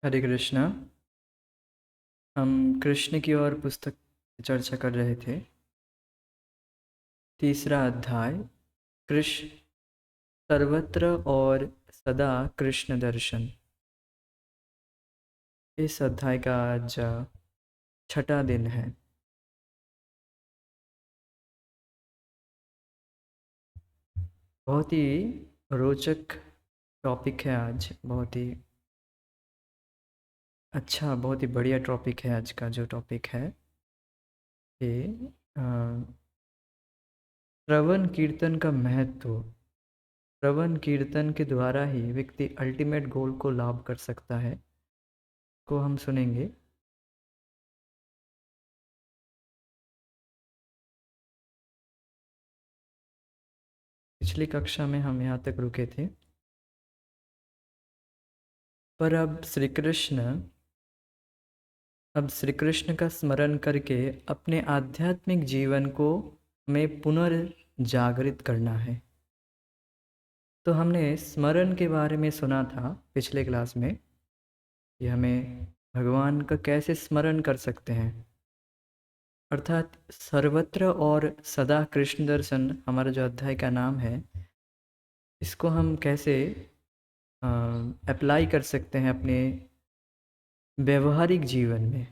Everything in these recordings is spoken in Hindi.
हरे कृष्णा। हम कृष्ण की और पुस्तक की चर्चा कर रहे थे। तीसरा अध्याय, कृष्ण सर्वत्र और सदा कृष्ण दर्शन। इस अध्याय का आज छठा दिन है। बहुत ही रोचक टॉपिक है आज। बहुत ही अच्छा, बहुत ही बढ़िया टॉपिक है आज का। जो टॉपिक है कि अ, श्रवण कीर्तन का महत्व। श्रवण कीर्तन के द्वारा ही व्यक्ति अल्टीमेट गोल को लाभ कर सकता है, को हम सुनेंगे। पिछली कक्षा में हम यहाँ तक रुके थे। पर अब श्री कृष्ण का स्मरण करके अपने आध्यात्मिक जीवन को हमें पुनर्जागृत करना है। तो हमने स्मरण के बारे में सुना था पिछले क्लास में कि हमें भगवान का कैसे स्मरण कर सकते हैं, अर्थात सर्वत्र और सदा कृष्ण दर्शन। हमारा जो अध्याय का नाम है, इसको हम कैसे अप्लाई कर सकते हैं अपने व्यवहारिक जीवन में।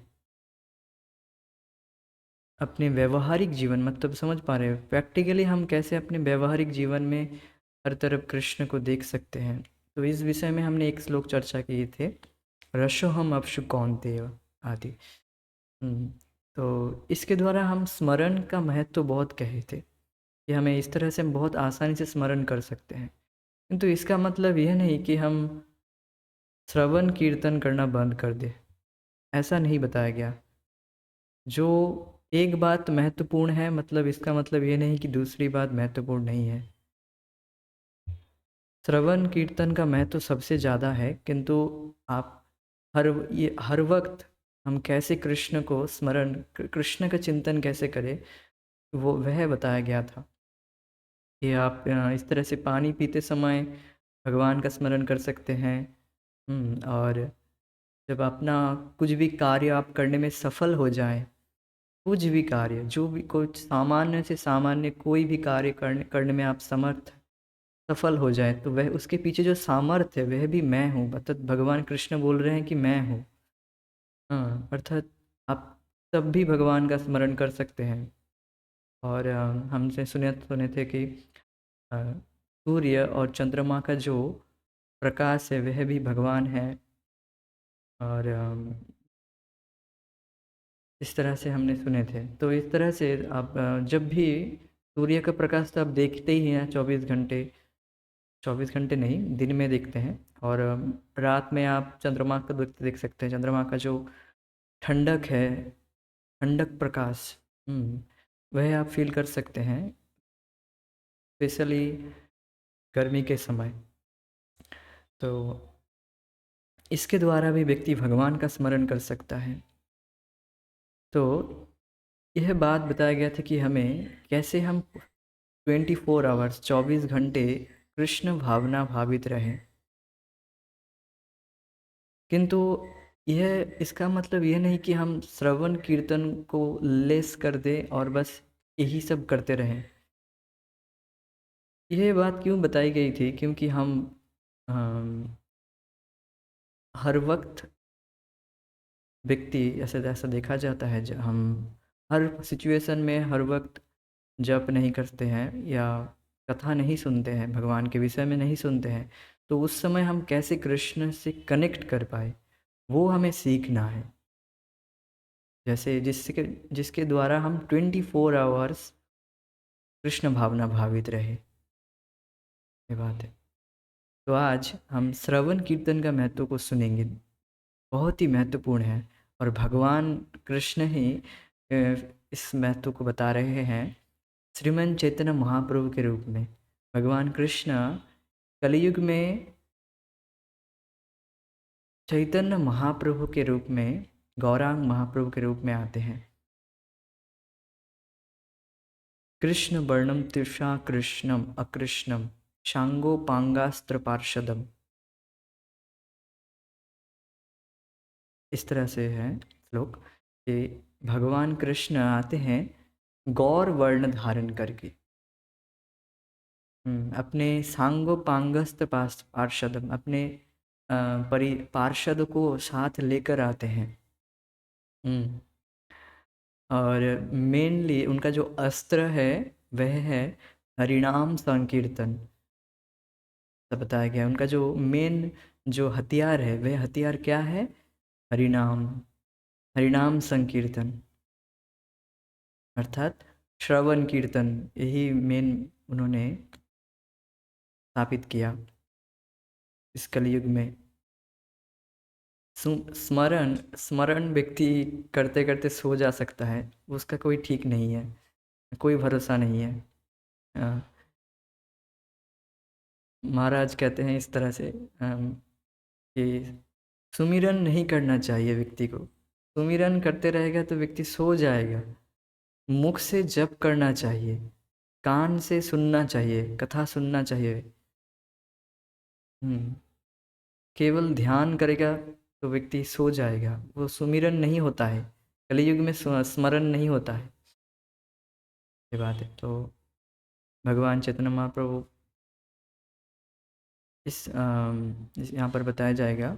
अपने व्यवहारिक जीवन मतलब समझ पा रहे हो, प्रैक्टिकली हम कैसे अपने व्यवहारिक जीवन में हर तरफ कृष्ण को देख सकते हैं। तो इस विषय में हमने एक श्लोक चर्चा किए थे, रसोहम अपशु कौन्तेय आदि। तो इसके द्वारा हम स्मरण का महत्व तो बहुत कहे थे कि हमें इस तरह से हम बहुत आसानी से स्मरण कर सकते हैं। किंतु इसका मतलब यह नहीं कि हम श्रवण कीर्तन करना बंद कर दें, ऐसा नहीं बताया गया। जो एक बात महत्वपूर्ण है, मतलब इसका मतलब ये नहीं कि दूसरी बात महत्वपूर्ण नहीं है। श्रवण कीर्तन का महत्व सबसे ज़्यादा है, किंतु आप हर वक्त हम कैसे कृष्ण को स्मरण, कृष्ण का चिंतन कैसे करें, वो वह बताया गया था कि आप इस तरह से पानी पीते समय भगवान का स्मरण कर सकते हैं। और जब अपना कुछ भी कार्य आप करने में सफल हो जाए, कुछ भी कार्य, जो भी कुछ सामान्य से सामान्य कोई भी कार्य करने करने में आप समर्थ सफल हो जाए, तो वह उसके पीछे जो सामर्थ्य है वह भी मैं हूँ। अर्थात भगवान कृष्ण बोल रहे हैं कि मैं हूँ। हाँ, अर्थात आप तब भी भगवान का स्मरण कर सकते हैं। और हमसे सुने थे कि अ, सूर्य और चंद्रमा का जो प्रकाश है वह भी भगवान है। और इस तरह से हमने सुने थे। तो इस तरह से आप जब भी सूर्य का प्रकाश तो आप देखते ही हैं 24 घंटे, 24 घंटे नहीं, दिन में देखते हैं। और रात में आप चंद्रमा को देख सकते हैं। चंद्रमा का जो ठंडक है, ठंडक प्रकाश, वह आप फील कर सकते हैं, स्पेशली गर्मी के समय। तो इसके द्वारा भी व्यक्ति भगवान का स्मरण कर सकता है। तो यह बात बताया गया था कि हमें कैसे हम 24 आवर्स, 24 घंटे कृष्ण भावना भावित रहें। किंतु यह, इसका मतलब यह नहीं कि हम श्रवण कीर्तन को लेस कर दें और बस यही सब करते रहें। यह बात क्यों बताई गई थी, क्योंकि हम हर वक्त व्यक्ति, ऐसा ऐसा देखा जाता है, जब हम हर सिचुएशन में हर वक्त जप नहीं करते हैं या कथा नहीं सुनते हैं, भगवान के विषय में नहीं सुनते हैं, तो उस समय हम कैसे कृष्ण से कनेक्ट कर पाए, वो हमें सीखना है। जैसे जिसके जिसके द्वारा हम 24 आवर्स कृष्ण भावना भावित रहे, ये बात है। तो आज हम श्रवण कीर्तन का महत्व को सुनेंगे। बहुत ही महत्वपूर्ण है। और भगवान कृष्ण ही इस महत्व को बता रहे हैं श्रीमन चैतन्य महाप्रभु के रूप में। भगवान कृष्ण कलयुग में चैतन्य महाप्रभु के रूप में, गौरांग महाप्रभु के रूप में आते हैं। कृष्ण वर्णम तिषा कृष्णम अकृष्णम शांगो पांगास्त्र पार्षदम। इस तरह से है श्लोक कि भगवान कृष्ण आते हैं गौर वर्ण धारण करके। अपने सांगो पांगस्त पार्षद अपने परि पार्षद को साथ लेकर आते हैं। हम्म, और मेनली उनका जो अस्त्र है वह है हरिनाम संकीर्तन। सब बताया गया है। उनका जो मेन जो हथियार है वह हथियार क्या है? हरिनाम, हरिनाम संकीर्तन अर्थात श्रवण कीर्तन, यही मेन उन्होंने स्थापित किया इस कलयुग में। स्मरण स्मरण व्यक्ति करते करते सो जा सकता है, उसका कोई ठीक नहीं है, कोई भरोसा नहीं है। अ, महाराज कहते हैं इस तरह से कि सुमिरन नहीं करना चाहिए व्यक्ति को। सुमिरन करते रहेगा तो व्यक्ति सो जाएगा। मुख से जप करना चाहिए, कान से सुनना चाहिए, कथा सुनना चाहिए। हम्म, केवल ध्यान करेगा तो व्यक्ति सो जाएगा, वो सुमिरन नहीं होता है। कलयुग में स्मरण नहीं होता है, ये बात है। तो भगवान चैतन्य महाप्रभु इस यहाँ पर बताया जाएगा।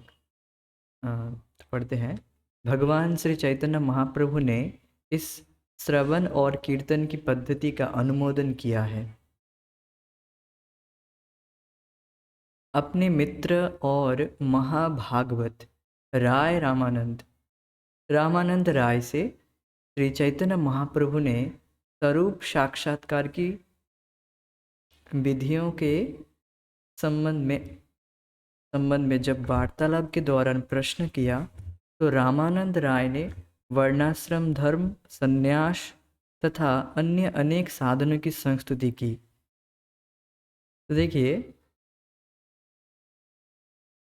तो पढ़ते हैं। भगवान श्री चैतन्य महाप्रभु ने इस श्रवण और कीर्तन की पद्धति का अनुमोदन किया है। अपने मित्र और महाभागवत राय रामानंद राय से श्री चैतन्य महाप्रभु ने स्वरूप साक्षात्कार की विधियों के संबंध में जब वार्तालाप के दौरान प्रश्न किया तो रामानंद राय ने वर्णाश्रम धर्म, संन्यास तथा अन्य अनेक साधनों की संस्तुति की। तो देखिए,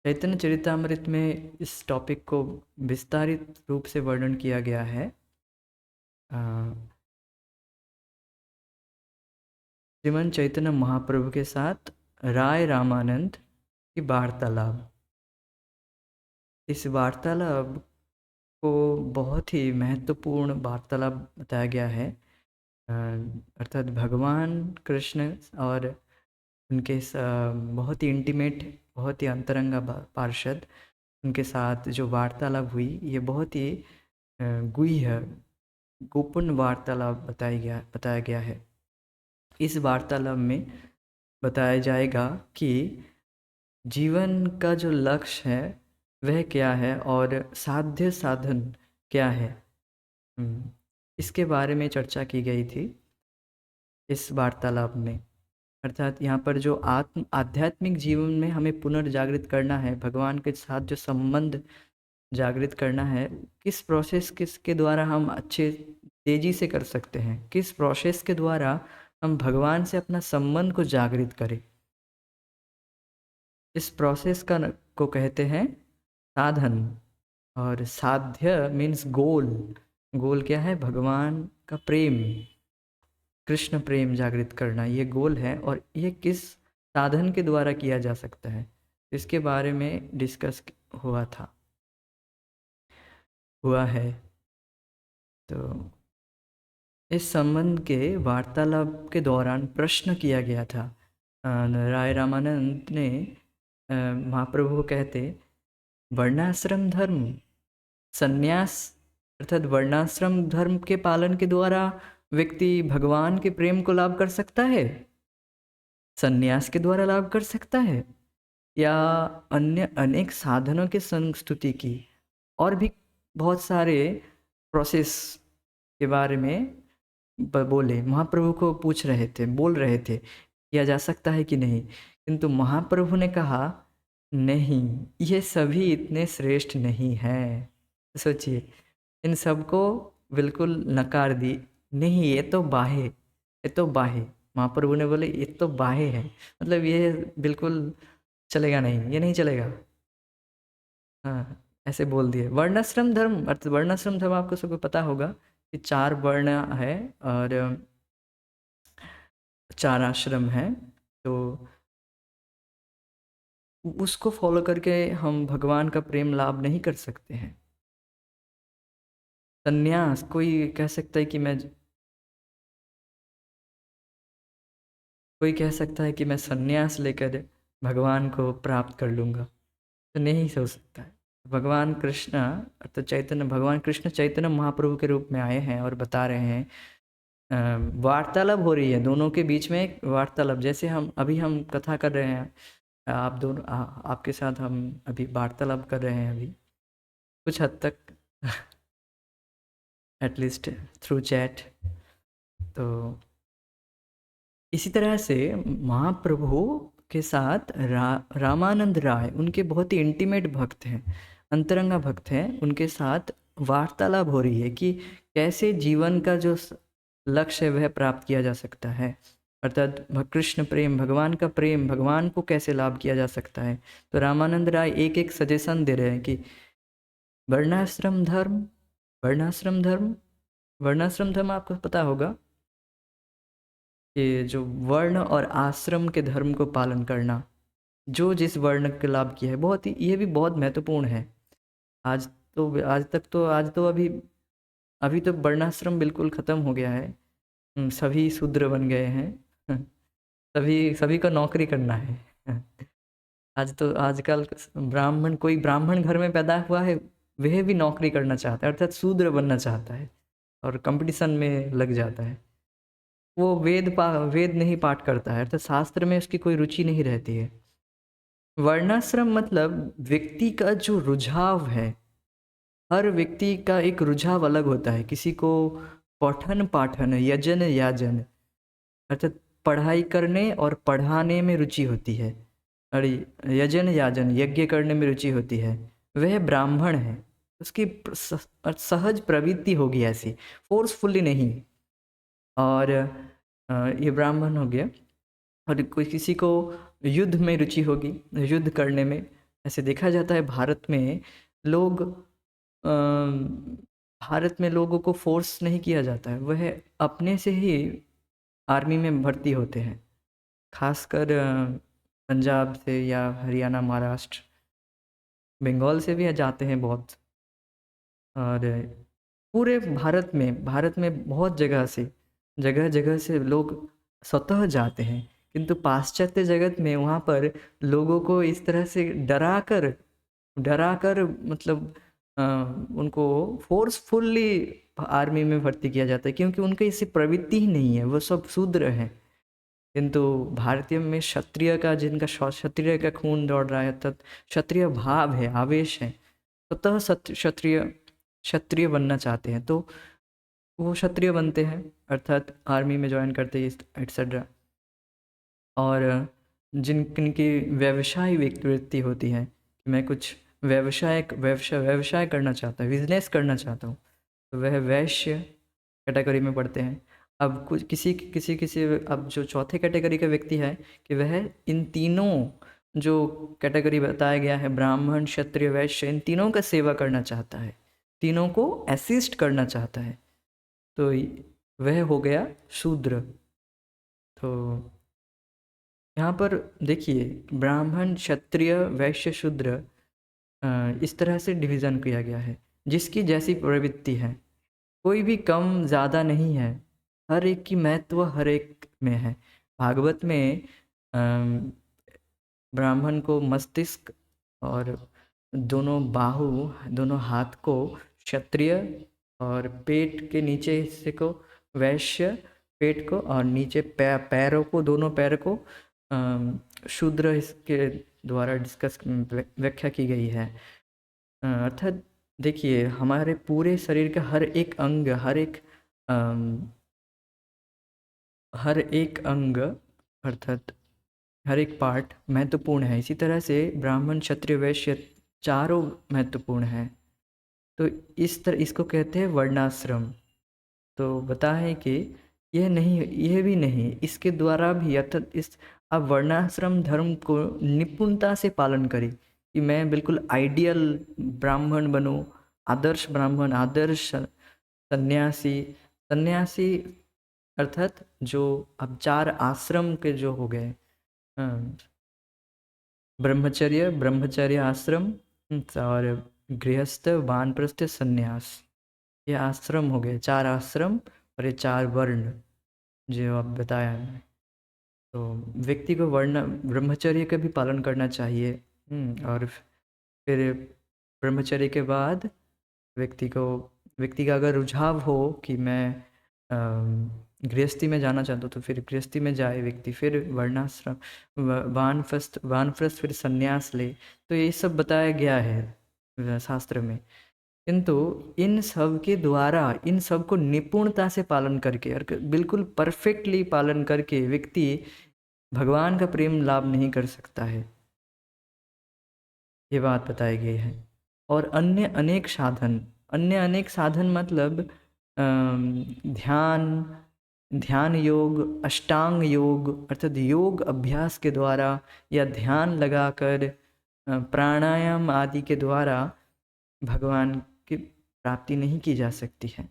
चैतन्य चरितामृत में इस टॉपिक को विस्तारित रूप से वर्णन किया गया है। श्रीमन चैतन्य महाप्रभु के साथ राय रामानंद की वार्तालाप। इस वार्तालाप को बहुत ही महत्वपूर्ण वार्तालाप बताया गया है। अर्थात भगवान कृष्ण और उनके बहुत ही इंटीमेट, बहुत ही अंतरंगा पार्षद, उनके साथ जो वार्तालाप हुई ये बहुत ही गुह्य गोपन वार्तालाप बताया गया है। इस वार्तालाप में बताया जाएगा कि जीवन का जो लक्ष्य है वह क्या है और साध्य साधन क्या है। इसके बारे में चर्चा की गई थी इस वार्तालाप में। अर्थात यहाँ पर जो आध्यात्मिक जीवन में हमें पुनर्जागृत करना है, भगवान के साथ जो संबंध जागृत करना है, किस प्रोसेस किसके द्वारा हम अच्छे तेजी से कर सकते हैं, किस प्रोसेस के द्वारा हम भगवान से अपना संबंध को जागृत करें, इस प्रोसेस को कहते हैं साधन। और साध्य मीन्स गोल। गोल क्या है? भगवान का प्रेम, कृष्ण प्रेम जागृत करना, ये गोल है। और ये किस साधन के द्वारा किया जा सकता है, इसके बारे में डिस्कस हुआ है। तो इस संबंध के वार्तालाप के दौरान प्रश्न किया गया था। राय रामानंद ने महाप्रभु को कहते, वर्णाश्रम धर्म, संन्यास अर्थात वर्णाश्रम धर्म के पालन के द्वारा व्यक्ति भगवान के प्रेम को लाभ कर सकता है, संन्यास के द्वारा लाभ कर सकता है, या अन्य अनेक साधनों के संस्तुति की और भी बहुत सारे प्रोसेस के बारे में बोले। महाप्रभु को बोल रहे थे किया जा सकता है कि नहीं, किंतु महाप्रभु ने कहा नहीं, ये सभी इतने श्रेष्ठ नहीं हैं। सोचिए, इन सबको बिल्कुल नकार दी, नहीं ये तो बाहे, ये तो बाहे। महाप्रभु ने बोले ये तो बाहे है, मतलब ये बिल्कुल चलेगा नहीं, ये नहीं चलेगा। हाँ, ऐसे बोल दिए। वर्णाश्रम धर्म, अर्थात वर्णाश्रम धर्म आपको सबको पता होगा कि 4 वर्ण है और 4 आश्रम है। तो उसको फॉलो करके हम भगवान का प्रेम लाभ नहीं कर सकते हैं। संन्यास, कोई कह सकता है कि मैं, कोई कह सकता है कि मैं संन्यास लेकर भगवान को प्राप्त कर लूँगा, तो नहीं हो सकता है। भगवान कृष्ण, तो चैतन्य, भगवान कृष्ण चैतन्य महाप्रभु के रूप में आए हैं और बता रहे हैं, वार्तालाप हो रही है दोनों के बीच में, एक वार्तालाप, जैसे हम कथा कर रहे हैं, आप दोनों आपके साथ हम अभी वार्तालाप कर रहे हैं अभी कुछ हद तक एटलीस्ट थ्रू चैट। तो इसी तरह से महाप्रभु के साथ रामानंद राय, उनके बहुत ही इंटीमेट भक्त हैं, अंतरंगा भक्त हैं, उनके साथ वार्तालाप हो रही है कि कैसे जीवन का जो लक्ष्य है वह प्राप्त किया जा सकता है, अर्थात कृष्ण प्रेम, भगवान का प्रेम, भगवान को कैसे लाभ किया जा सकता है। तो रामानंद राय एक एक सजेशन दे रहे हैं कि वर्णाश्रम धर्म, वर्णाश्रम धर्म, वर्णाश्रम धर्म आपको पता होगा कि जो वर्ण और आश्रम के धर्म को पालन करना, जो जिस वर्ण के लाभ किया है, बहुत ही, ये भी बहुत महत्वपूर्ण है। आज आज तो अभी तो वर्णाश्रम बिल्कुल ख़त्म हो गया है, सभी शूद्र बन गए हैं सभी सभी को नौकरी करना है आज तो आजकल ब्राह्मण, कोई ब्राह्मण घर में पैदा हुआ है वह भी नौकरी करना चाहता है, अर्थात शूद्र बनना चाहता है और कंपटीशन में लग जाता है। वो वेद नहीं पाठ करता है, अर्थात शास्त्र में उसकी कोई रुचि नहीं रहती है। वर्णाश्रम मतलब व्यक्ति का जो रुझाव है, हर व्यक्ति का एक रुझाव अलग होता है। किसी को पठन पाठन, यजन याजन, अर्थात पढ़ाई करने और पढ़ाने में रुचि होती है, और यजन याजन, यज्ञ करने में रुचि होती है, वह ब्राह्मण है। उसकी सहज प्रवृत्ति होगी ऐसी, फोर्सफुली नहीं। और ये ब्राह्मण हो गया। और कोई किसी को युद्ध में रुचि होगी, युद्ध करने में, ऐसे देखा जाता है भारत में लोग, भारत में लोगों को फोर्स नहीं किया जाता है, वह अपने से ही आर्मी में भर्ती होते हैं, खासकर पंजाब से या हरियाणा, महाराष्ट्र, बंगाल से भी जाते हैं बहुत। और पूरे भारत में बहुत जगह जगह से लोग स्वतः जाते हैं, किंतु पाश्चात्य जगत में वहाँ पर लोगों को इस तरह से डरा कर मतलब उनको फोर्सफुल्ली आर्मी में भर्ती किया जाता है, क्योंकि उनकी इससे प्रवृत्ति ही नहीं है, वो सब शूद्र हैं। किंतु भारतीय में क्षत्रिय का, जिनका क्षत्रिय का खून दौड़ रहा है, तत् क्षत्रिय भाव है, आवेश है, स्वतः क्षत्रिय क्षत्रिय बनना चाहते हैं, तो वो क्षत्रिय बनते हैं, अर्थात आर्मी में ज्वाइन करते हैं एट्सेट्रा। और जिनकी व्यवसाय वृत्ति होती है कि मैं कुछ व्यवसाय करना चाहता हूँ, बिजनेस करना चाहता हूँ, तो वह वैश्य कैटेगरी में पढ़ते हैं। अब कुछ किसी अब जो चौथे कैटेगरी का व्यक्ति है कि वह इन तीनों जो कैटेगरी बताया गया है, ब्राह्मण क्षत्रिय वैश्य, इन तीनों का सेवा करना चाहता है, तीनों को असिस्ट करना चाहता है, तो वह हो गया शूद्र। तो यहाँ पर देखिए, ब्राह्मण क्षत्रिय वैश्य शूद्र, इस तरह से डिवीज़न किया गया है, जिसकी जैसी प्रवृत्ति है, कोई भी कम ज़्यादा नहीं है, हर एक की महत्व हर एक में है। भागवत में ब्राह्मण को मस्तिष्क और दोनों बाहु, दोनों हाथ को क्षत्रिय, और पेट के नीचे हिस्से को वैश्य, पेट को, और नीचे पैरों को, दोनों पैर को शूद्र इसके द्वारा डिस्कस व्याख्या की गई है। अर्थात देखिए, हमारे पूरे शरीर का हर एक अंग, हर एक अंग, अर्थात हर एक पार्ट महत्वपूर्ण है। इसी तरह से ब्राह्मण क्षत्रिय वैश्य चारों महत्वपूर्ण हैं। तो इस तरह इसको कहते हैं वर्णाश्रम। तो बता है कि यह भी नहीं, इसके द्वारा भी, अर्थात इस आप वर्णाश्रम धर्म को निपुणता से पालन करें कि मैं बिल्कुल आइडियल ब्राह्मण बनूं, आदर्श ब्राह्मण, आदर्श सन्यासी। सन्यासी अर्थात जो अब 4 आश्रम के जो हो गए, ब्रह्मचर्य आश्रम, और गृहस्थ, वानप्रस्थ, सन्यास। ये आश्रम हो गए, 4 आश्रम और ये 4 वर्ण जो अब बताया है। तो व्यक्ति को वर्ण ब्रह्मचर्य का भी पालन करना चाहिए। और फिर ब्रह्मचर्य के बाद व्यक्ति का अगर रुझाव हो कि मैं गृहस्थी में जाना चाहता हूँ, तो फिर गृहस्थी में जाए व्यक्ति, फिर वर्णाश्रम, वानप्रस्थ, फिर संन्यास ले। तो ये सब बताया गया है शास्त्र में। किंतु इन सब के द्वारा, इन सब को निपुणता से पालन करके और बिल्कुल परफेक्टली पालन करके व्यक्ति भगवान का प्रेम लाभ नहीं कर सकता है, ये बात बताई गई है। और अन्य अनेक साधन मतलब ध्यान, ध्यान योग, अष्टांग योग अर्थात योग अभ्यास के द्वारा या ध्यान लगाकर, प्राणायाम आदि के द्वारा भगवान की प्राप्ति नहीं की जा सकती है।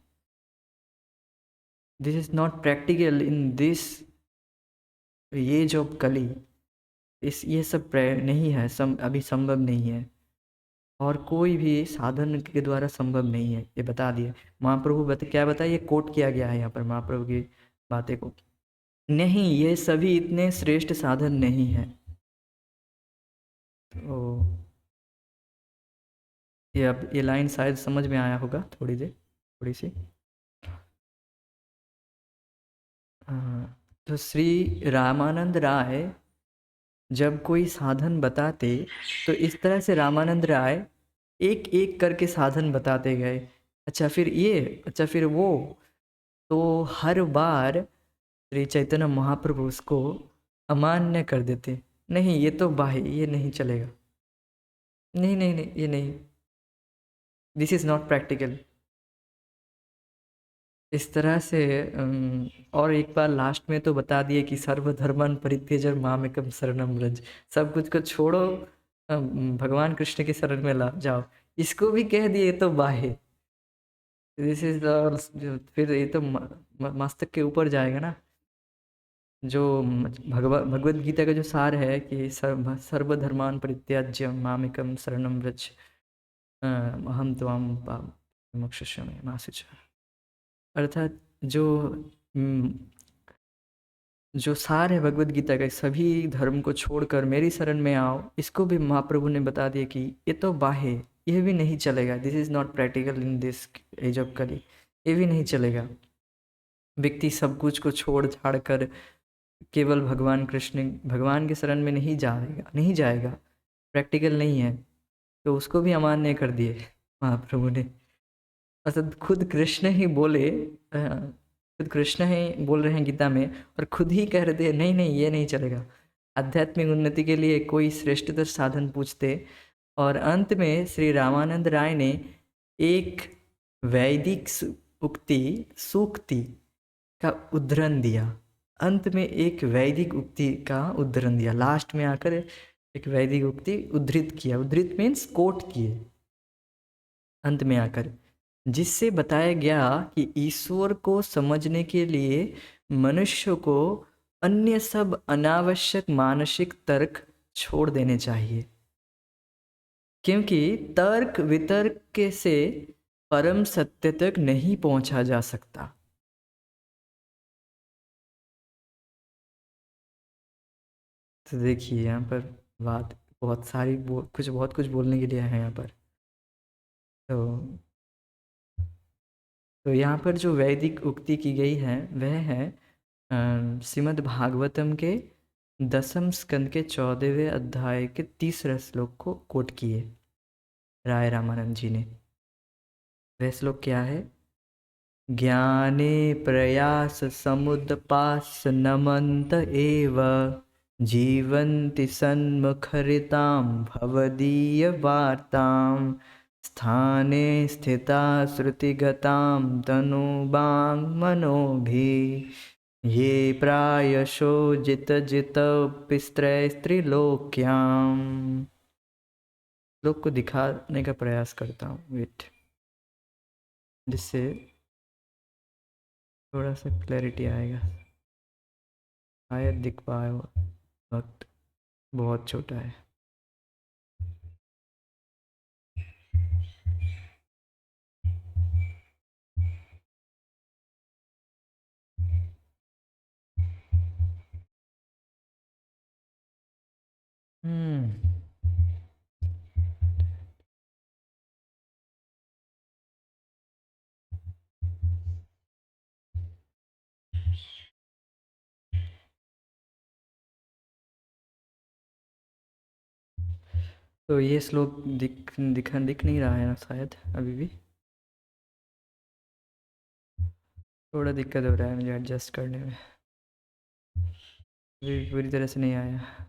This is not practical in this age of Kali. ये सब नहीं है, अभी संभव नहीं है, और कोई भी साधन के द्वारा संभव नहीं है, ये बता दिए महाप्रभु। क्या बताइए, ये कोट किया गया है यहाँ पर महाप्रभु की बातें को। नहीं, ये सभी इतने श्रेष्ठ साधन नहीं है। तो ये अब ये लाइन शायद समझ में आया होगा थोड़ी सी। तो श्री रामानंद राय जब कोई साधन बताते, तो इस तरह से रामानंद राय एक एक करके साधन बताते गए। अच्छा फिर ये, अच्छा फिर वो, तो हर बार श्री चैतन्य महाप्रभु उसको अमान्य कर देते। नहीं ये तो बाह्य, ये नहीं चलेगा, नहीं नहीं नहीं, ये नहीं, दिस इज़ नॉट प्रैक्टिकल। इस तरह से और एक बार लास्ट में तो बता दिए कि सर्वधर्मन परित्यज मामेकम शरणम व्रज, सब कुछ को छोड़ो, भगवान कृष्ण की शरण में ला जाओ। इसको भी कह दिए, ये तो बाह्य, दिस इज फिर ये तो मस्तक के ऊपर जाएगा ना। जो भगवत गीता का जो सार है कि सर्वधर्मान परित्याज्य मामेकम शरणम व्रज, अहम त्वाम मोक्षयिष्यामि मा शुचः। अर्थात हम्म, जो सार है भगवत गीता का, सभी धर्म को छोड़कर मेरी शरण में आओ, इसको भी महाप्रभु ने बता दिया कि ये तो बाह्य, ये भी नहीं चलेगा, this is not practical in this age of Kali, ये भी नहीं चलेगा। व्यक्ति सब कुछ को छोड़ छाड़ कर केवल भगवान के शरण में नहीं जाएगा, प्रैक्टिकल नहीं है। तो उसको भी अमान्य कर दिए महाप्रभु ने। अर्थात खुद कृष्ण ही बोले, खुद कृष्ण ही बोल रहे हैं गीता में, और खुद ही कह रहे थे नहीं नहीं ये नहीं चलेगा। आध्यात्मिक उन्नति के लिए कोई श्रेष्ठतर साधन पूछते, और अंत में श्री रामानंद राय ने एक वैदिक सूक्ति का उद्धरण दिया। अंत में एक वैदिक उक्ति का उद्धरण दिया, लास्ट में आकर एक वैदिक उक्ति उद्धृत किया। उद्धृत मीन्स कोट किए अंत में आकर, जिससे बताया गया कि ईश्वर को समझने के लिए मनुष्य को अन्य सब अनावश्यक मानसिक तर्क छोड़ देने चाहिए, क्योंकि तर्क वितर्क से परम सत्य तक नहीं पहुंचा जा सकता। तो देखिए यहाँ पर बात बहुत सारी बहुत कुछ बोलने के लिए है यहाँ पर। तो यहाँ पर जो वैदिक उक्ति की गई है वह है श्रीमद् भागवतम के 10वें स्कंद के 14वें अध्याय के 30वें श्लोक को कोट किए राय रामानंद जी ने। वह श्लोक क्या है? ज्ञाने प्रयास समुदपास नमंत एव जीवन्ति सन्मुखरितां भवदीय वार्तां स्थाने स्थिता श्रुतिगतां तनुबां मनोभिः ये प्रायशो जितस्त्रैस्त्रिलोक्याम्। लोक को दिखाने का प्रयास करता हूँ, वेट, जिससे थोड़ा सा क्लैरिटी आएगा, शायद दिख पाए। वक्त बहुत छोटा है। हम्म। तो ये श्लोक दिख नहीं रहा है ना शायद अभी भी। थोड़ा दिक्कत हो रहा है मुझे एडजस्ट करने में। अभी पूरी तरह से नहीं आया।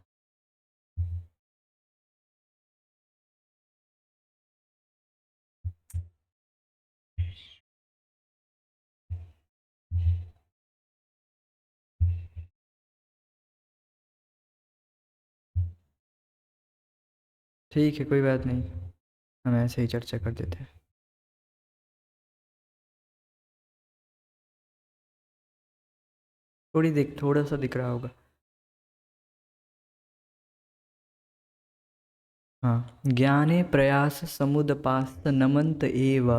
ठीक है, कोई बात नहीं, हम ऐसे ही चर्चा कर देते हैं। थोड़ा सा दिख रहा होगा। हाँ, ज्ञाने प्रयास समुदपास्त नमंत एव।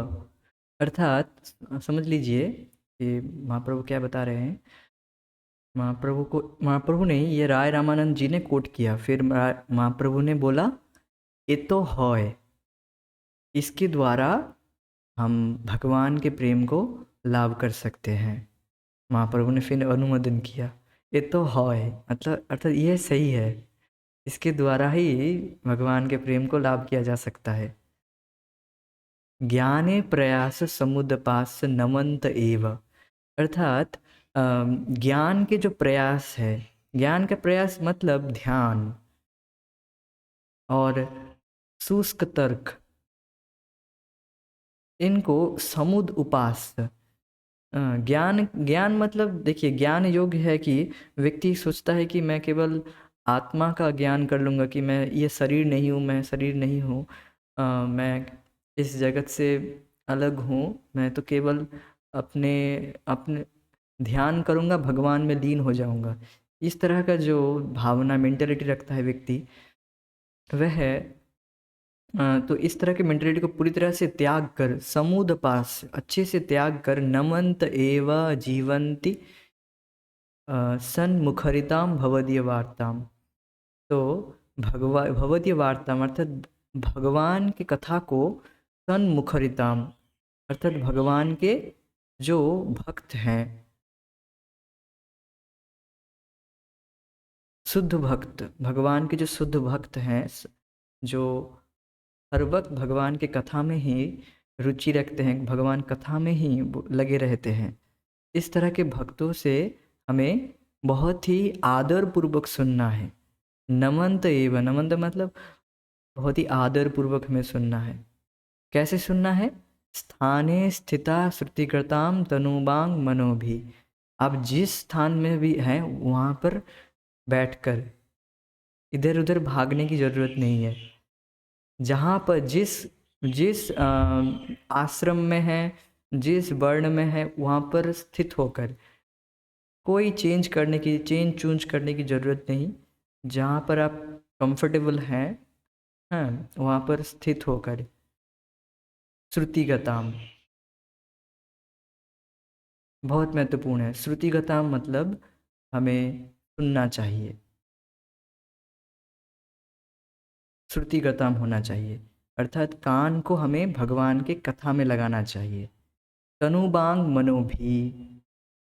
अर्थात समझ लीजिए कि महाप्रभु क्या बता रहे हैं। महाप्रभु ने ये राय रामानंद जी ने कोट किया, फिर महाप्रभु ने बोला ये तो है, इसके द्वारा हम भगवान के प्रेम को लाभ कर सकते हैं। महाप्रभु ने फिर अनुमोदन किया, ये तो है मतलब अर्थात ये सही है, इसके द्वारा ही भगवान के प्रेम को लाभ किया जा सकता है। ज्ञाने प्रयास समुदपास नमंत एव। अर्थात ज्ञान के जो प्रयास है, ज्ञान का प्रयास मतलब ध्यान और शुष्क तर्क, इनको समुद उपास। ज्ञान ज्ञान मतलब देखिए, ज्ञान योग है कि व्यक्ति सोचता है कि मैं केवल आत्मा का ज्ञान कर लूँगा, कि मैं ये शरीर नहीं हूँ, मैं शरीर नहीं हूँ, मैं इस जगत से अलग हूँ, मैं तो केवल अपने अपने ध्यान करूँगा, भगवान में लीन हो जाऊँगा। इस तरह का जो भावना मेंटेलिटी रखता है व्यक्ति, वह तो इस तरह के मेंटेलिटी को पूरी तरह से त्याग कर, समूद पास अच्छे से त्याग कर, नमंत एव जीवंती सन्मुखरिताम भवदीय वार्ताम। तो भवदीय वार्ताम अर्थात भगवान की कथा को, सन्मुखरिताम अर्थात भगवान के जो भक्त हैं, शुद्ध भक्त, भगवान के जो शुद्ध भक्त हैं, जो हर वक्त भगवान के कथा में ही रुचि रखते हैं, भगवान कथा में ही लगे रहते हैं, इस तरह के भक्तों से हमें बहुत ही आदर पूर्वक सुनना है। नमंत एवं, नमंत मतलब बहुत ही आदर पूर्वक हमें सुनना है। कैसे सुनना है? स्थाने स्थिता श्रुतिकृताम तनुबांग मनोभी। आप जिस स्थान में भी हैं वहाँ पर बैठकर, इधर उधर भागने की ज़रूरत नहीं है। जहाँ पर जिस जिस आश्रम में है, जिस वर्ण में है, वहाँ पर स्थित होकर, कोई चेंज चूंज करने की ज़रूरत नहीं। जहाँ पर आप कंफर्टेबल हैं, हाँ, वहाँ पर स्थित होकर श्रुतिगताम बहुत महत्वपूर्ण है। श्रुतिगताम मतलब हमें सुनना चाहिए, श्रुतिगताम होना चाहिए, अर्थात कान को हमें भगवान के कथा में लगाना चाहिए। तनुबांग मनोभी,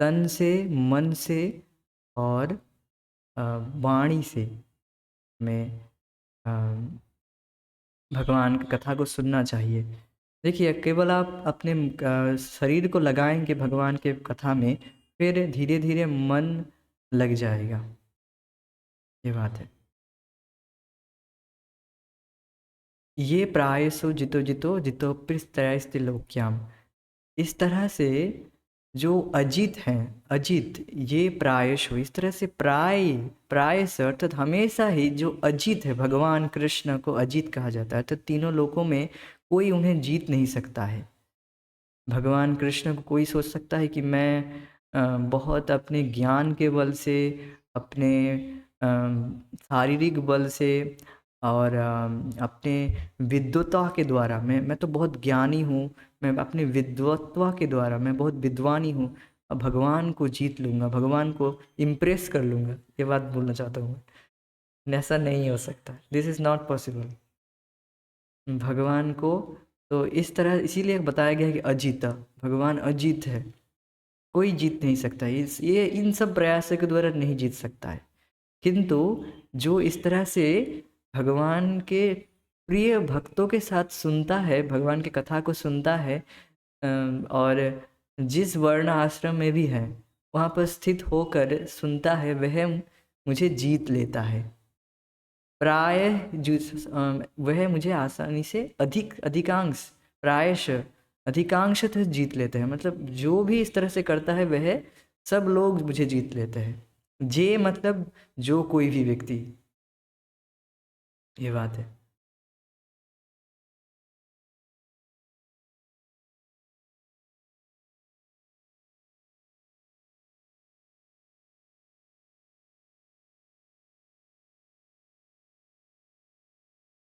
तन से, मन से और वाणी से हमें भगवान की कथा को सुनना चाहिए। देखिए, केवल आप अपने शरीर को लगाएंगे भगवान के कथा में, फिर धीरे धीरे मन लग जाएगा, ये बात है। ये प्रायसो जितो जितो जितो लोक्याम। इस तरह से जो अजित हैं, अजित ये प्रायश हो, इस तरह से प्रायश अर्थात हमेशा ही जो अजित है, भगवान कृष्ण को अजित कहा जाता है, तो तीनों लोकों में कोई उन्हें जीत नहीं सकता है। भगवान कृष्ण को कोई सोच सकता है कि मैं बहुत अपने ज्ञान के बल से, अपने शारीरिक बल से और अपने विद्वता के द्वारा, मैं तो बहुत ज्ञानी हूँ, मैं अपने विद्वत्ता के द्वारा मैं बहुत विद्वानी हूँ, अब भगवान को जीत लूँगा, भगवान को इम्प्रेस कर लूँगा, ये बात बोलना चाहता हूँ। ऐसा नहीं हो सकता, दिस इज़ नॉट पॉसिबल। भगवान को तो इस तरह इसीलिए बताया गया है कि अजीता, भगवान अजीत है, कोई जीत नहीं सकता, ये इन सब प्रयासों के द्वारा नहीं जीत सकता है। किंतु जो इस तरह से भगवान के प्रिय भक्तों के साथ सुनता है, भगवान की कथा को सुनता है, और जिस वर्ण आश्रम में भी है वहाँ पर स्थित होकर सुनता है, वह मुझे जीत लेता है। प्रायः वह मुझे आसानी से अधिकांश प्रायश अधिकांशतः जीत लेते हैं। मतलब जो भी इस तरह से करता है वह सब लोग मुझे जीत लेते हैं। जे मतलब जो कोई भी व्यक्ति, ये बात है।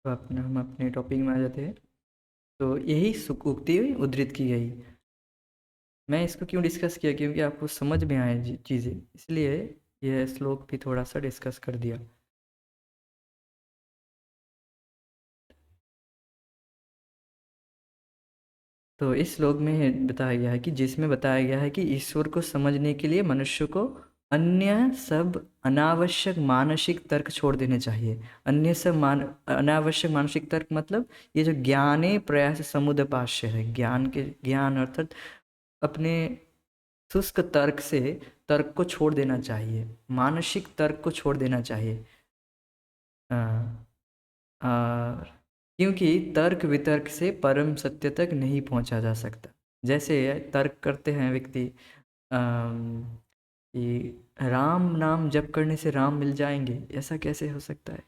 तो अपना हम अपने टॉपिक में आ जाते हैं। तो यही उक्ति उद्धृत की गई। मैं इसको क्यों डिस्कस किया, क्योंकि आपको समझ में आए चीज़ें, इसलिए यह श्लोक भी थोड़ा सा डिस्कस कर दिया। तो इस श्लोक में बताया गया है कि जिसमें बताया गया है कि ईश्वर को समझने के लिए मनुष्य को अन्य सब अनावश्यक मानसिक तर्क छोड़ देने चाहिए। अन्य सब अनावश्यक मानसिक तर्क मतलब ये जो ज्ञाने प्रयास समुदपाश्य है, ज्ञान अर्थात अपने शुष्क तर्क से तर्क को छोड़ देना चाहिए, मानसिक तर्क को छोड़ देना चाहिए। हाँ, क्योंकि तर्क वितर्क से परम सत्य तक नहीं पहुंचा जा सकता। जैसे तर्क करते हैं व्यक्ति कि राम नाम जप करने से राम मिल जाएंगे, ऐसा कैसे हो सकता है?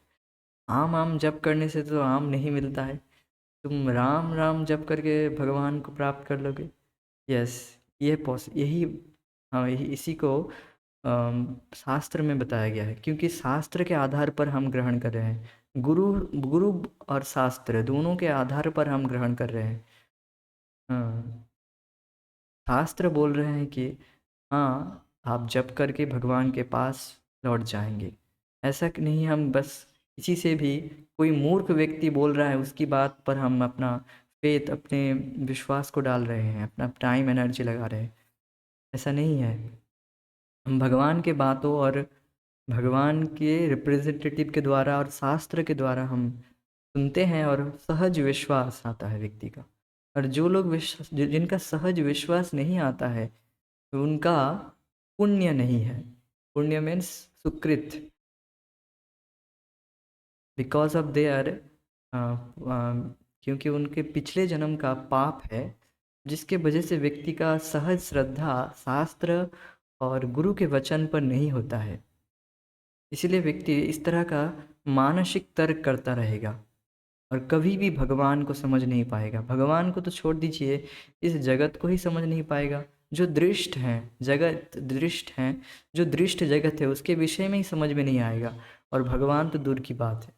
आम आम जप करने से तो आम नहीं मिलता है, तुम राम राम जप करके भगवान को प्राप्त कर लोगे। यस, यही, हाँ, यही इसी को शास्त्र में बताया गया है, क्योंकि शास्त्र के आधार पर हम ग्रहण कर रहे हैं। गुरु गुरु और शास्त्र दोनों के आधार पर हम ग्रहण कर रहे हैं। हाँ, शास्त्र बोल रहे हैं कि हाँ, आप जप करके भगवान के पास लौट जाएंगे। ऐसा कि नहीं हम बस किसी से भी, कोई मूर्ख व्यक्ति बोल रहा है उसकी बात पर हम अपना फेथ, अपने विश्वास को डाल रहे हैं, अपना टाइम एनर्जी लगा रहे हैं, ऐसा नहीं है। हम भगवान के बातों और भगवान के रिप्रेजेंटेटिव के द्वारा और शास्त्र के द्वारा हम सुनते हैं और सहज विश्वास आता है व्यक्ति का। और जो लोग जिनका सहज विश्वास नहीं आता है उनका पुण्य नहीं है। पुण्य means Sukrut, because of their, क्योंकि उनके पिछले जन्म का पाप है, जिसके वजह से व्यक्ति का सहज श्रद्धा शास्त्र और गुरु के वचन पर नहीं होता है। इसलिए व्यक्ति इस तरह का मानसिक तर्क करता रहेगा और कभी भी भगवान को समझ नहीं पाएगा। भगवान को तो छोड़ दीजिए, इस जगत को ही समझ नहीं पाएगा। जो दृष्ट हैं, जगत दृष्ट हैं, जो दृष्ट जगत है उसके विषय में ही समझ में नहीं आएगा, और भगवान तो दूर की बात है।